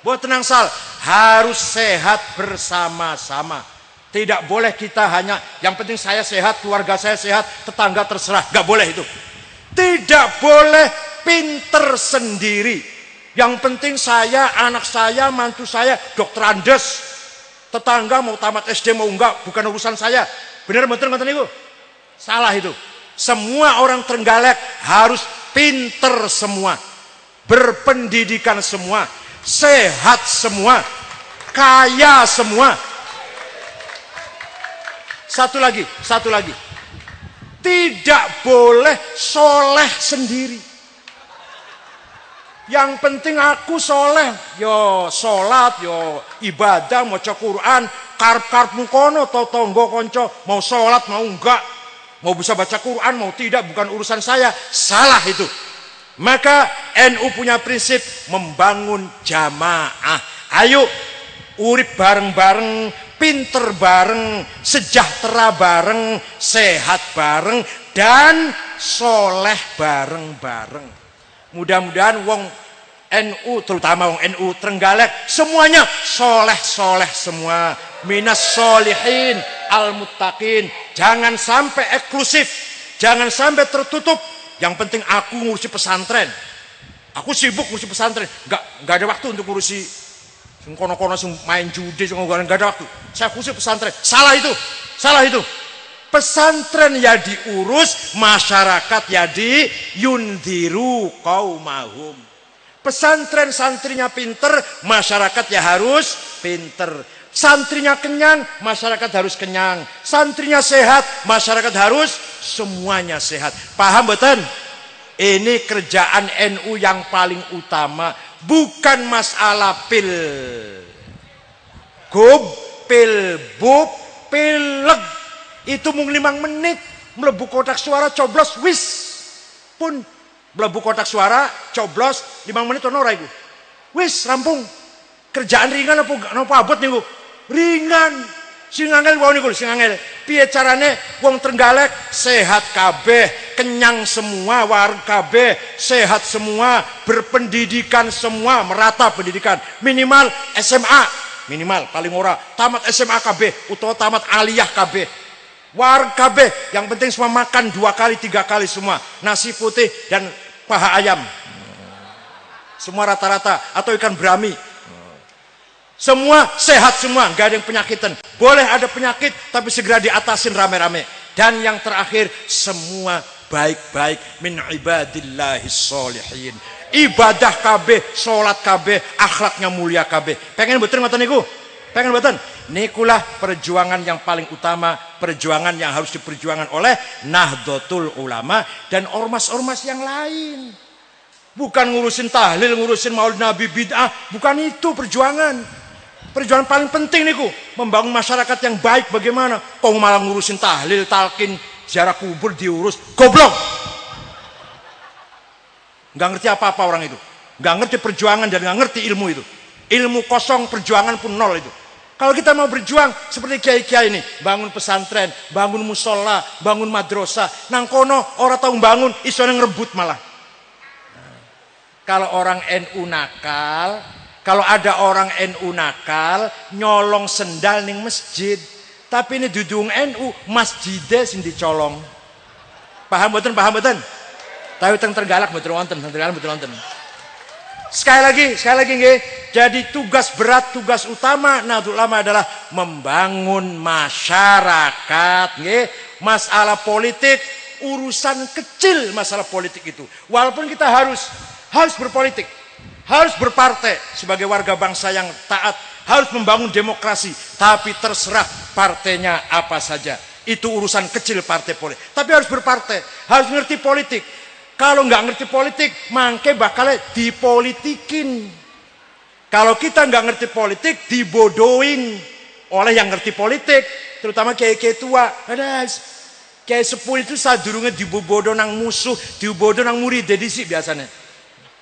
Mboten angsal, harus sehat bersama-sama. Tidak boleh kita hanya yang penting saya sehat, keluarga saya sehat, tetangga terserah. Gak boleh itu. Tidak boleh pinter sendiri. Yang penting saya, anak saya, mantu saya dokter Andes. Tetangga mau tamat SD mau enggak, bukan urusan saya. Benar betul ngoten niku? Salah itu. Semua orang Trenggalek harus pinter semua, berpendidikan semua, sehat semua, kaya semua. Satu lagi. Tidak boleh soleh sendiri. Yang penting aku soleh, yo sholat, yo ibadah, mau maca Quran, karep-karep mukono, tonggo konco, mau sholat, mau enggak, mau bisa baca Quran, mau tidak, bukan urusan saya. Salah itu. Maka NU punya prinsip membangun jamaah. Ayo urip bareng-bareng, pinter bareng, sejahtera bareng, sehat bareng, dan soleh bareng-bareng. Mudah-mudahan wong NU, terutama wong NU Trenggalek, semuanya soleh-soleh semua. Minas solihin al-muttaqin. Jangan sampai eksklusif, jangan sampai tertutup. Yang penting aku ngurusi pesantren, aku sibuk ngurusi pesantren, nggak ada waktu untuk ngurusi kono-kono main judi, nggak ada waktu. Saya khusus pesantren. Salah itu. Pesantren ya diurus, masyarakat ya yundiru qaumahum. Pesantren santrinya pinter, masyarakat ya harus pinter. Santrinya kenyang, masyarakat harus kenyang. Santrinya sehat, masyarakat harus semuanya sehat. Paham betul? Ini kerjaan NU yang paling utama. Bukan masalah pil gub, pil bub, pileg. Itu mung 5 menit mlebu kotak suara coblos wis pun mlebu kotak suara coblos 5 menit ono ora iku. Wis rampung. Kerjaan ringan apa abot niku? Ringan. Sing angel wae niku, sing angel. Piye carane wong Trenggalek sehat kabeh, kenyang semua, wareg kabeh, sehat semua, berpendidikan semua, merata pendidikan. Minimal SMA, minimal paling ora tamat SMA kabeh utawa tamat aliyah kabeh. Wareg kabeh, yang penting semua makan 2 kali 3 kali semua, nasi putih dan paha ayam. Semua rata-rata atau ikan brami. Semua sehat semua, nggak ada yang penyakitan. Boleh ada penyakit, tapi segera diatasin rame-rame. Dan yang terakhir, semua baik-baik min ibadillahis sholihin. Ibadah kabeh, sholat kabeh, akhlaknya mulia kabeh. Pengen betul ngoten niku? Pengen betul? Nikulah perjuangan yang paling utama, perjuangan yang harus diperjuangkan oleh Nahdlatul Ulama dan ormas-ormas yang lain. Bukan ngurusin tahlil, ngurusin maulid nabi bid'ah, bukan itu perjuangan. Perjuangan paling penting niku membangun masyarakat yang baik bagaimana? Kok malah ngurusin tahlil, talqin, ziarah kubur diurus. Goblok. Nggak ngerti apa-apa orang itu. Nggak ngerti perjuangan dan nggak ngerti ilmu itu. Ilmu kosong, perjuangan pun nol itu. Kalau kita mau berjuang seperti kiai-kiai ini, bangun pesantren, bangun musola, bangun madrasah, nang kono orang tahu bangun, isone ngerebut malah. Kalau orang NU nakal, kalau ada orang NU nakal, nyolong sendal ning masjid, tapi ini dudung NU, masjidnya sing dicolong. Paham mboten? Paham mboten? Tapi teng tergalak mboten wonten, teng tergalak mboten wonten. Sekali lagi nggih. Jadi tugas berat, tugas utama Nahdlatul Ulama adalah membangun masyarakat nggih. Masalah politik urusan kecil, masalah politik itu. Walaupun kita harus berpolitik, harus berpartai sebagai warga bangsa yang taat, harus membangun demokrasi, tapi terserah partainya apa saja. Itu urusan kecil partai politik. Tapi harus berpartai, harus ngerti politik. Kalau nggak ngerti politik, mangke bakal dipolitikin. Kalau kita nggak ngerti politik, dibodohin oleh yang ngerti politik, terutama kiai-kiai tua. Ada kiai sepuh itu sadurunge dibodoh nang musuh, dibodoh nang murid dhisik biasanya.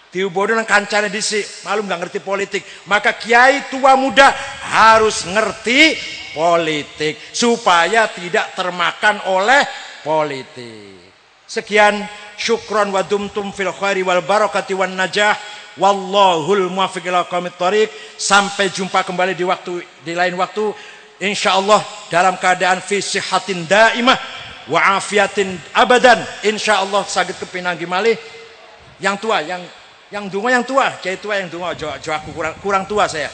Dibodoh nang kancane dhisik, malum nggak ngerti politik. Maka kiai tua muda harus ngerti politik supaya tidak termakan oleh politik. Sekian, syukron wa dumtum fil khairi wal barakati wan najah. Wallahul muwaffiq ila aqwamit thoriq. Sampai jumpa kembali di lain waktu insyaallah dalam keadaan fi sihatin daimah wa afiatin abadan. Insyaallah saged kepinanggi malih. Yang tua, yang donga yang tua, kiai tua yang donga, aja aku kurang tua saya.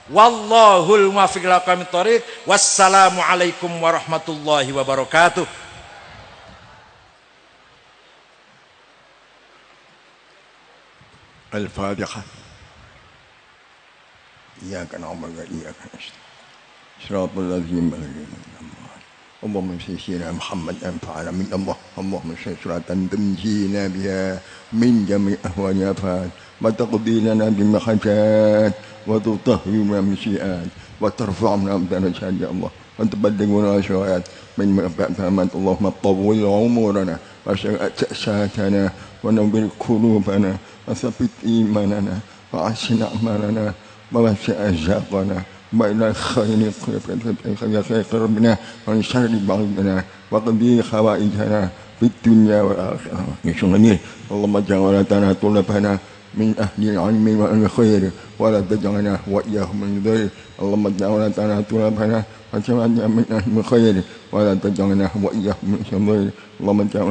Wallahul muwaffiq ila aqwamit thoriq. Wassalamu alaikum warahmatullahi wabarakatuh. الفاتحة. إياك نعبد وإياك نستعين صراط الذين أنعمت عليهم اللهم صل على محمد أنفعنا من الله اللهم صل صلاة تنجينا بها من جميع أهوال الآفات وتقضي لنا بالمحاجات وتطهرنا من السيئات وترفعنا بدرجات يا الله وتبلغنا الشهوات من مغفرة اللهم طول عمرنا وسعتنا ونور قلوبنا وثبت إيماننا وحسن أعمالنا ووسع أرزاقنا وإلى خير قربنا ومن شر بعضنا وقضي خوائجنا في الدنيا والآخرة اللهم اجعل لنا طلبنا من أهل العلم والخير ولا تجعلنا وإياهم من ذلك اللهم اجعل لنا طلبنا وجعلنا من أهل الخير ولا تجعلنا وإياهم من شر اللهم اجعل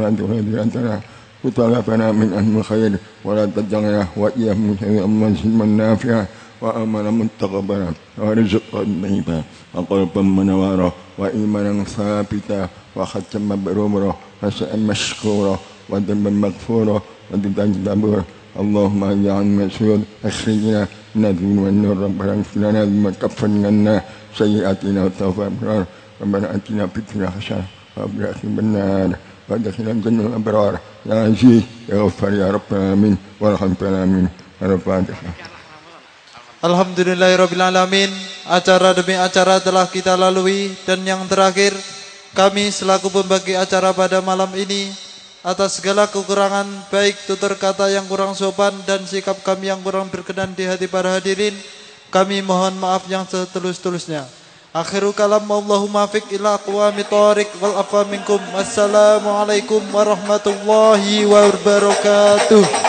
لنا وطلبنا من أهل الخير ولا تجعلنا وإياهم من شر علما نافعا وأملا متقبلا ورزقا طيبا وقلبا منورا وإيمانا ثابتا وختما مبرورا وسعا مشكورا وذنبا مغفورا وذنبا جبورا اللهم اجعل مسعود أخرجنا من الذنوب والنور ربنا اغفر لنا ذنوبنا كفر عنا سيئاتنا وتوفى أبرار ربنا آتنا في الدنيا حسنة وفي الآخرة النار وادخلنا الجنة الأبرار يا عزيز يا غفار يا رب العالمين وارحمنا آمين الفاتحة. Alhamdulillahirrabbilalamin. Acara demi acara telah kita lalui dan yang terakhir kami selaku pembagi acara pada malam ini atas segala kekurangan baik tutur kata yang kurang sopan dan sikap kami yang kurang berkenan di hati para hadirin, kami mohon maaf yang setulus-tulusnya. Akhiru kalam Allahumma fiq ila aqwamit thoriq wal afwa minkum. Wassalamualaikum warahmatullahi wabarakatuh.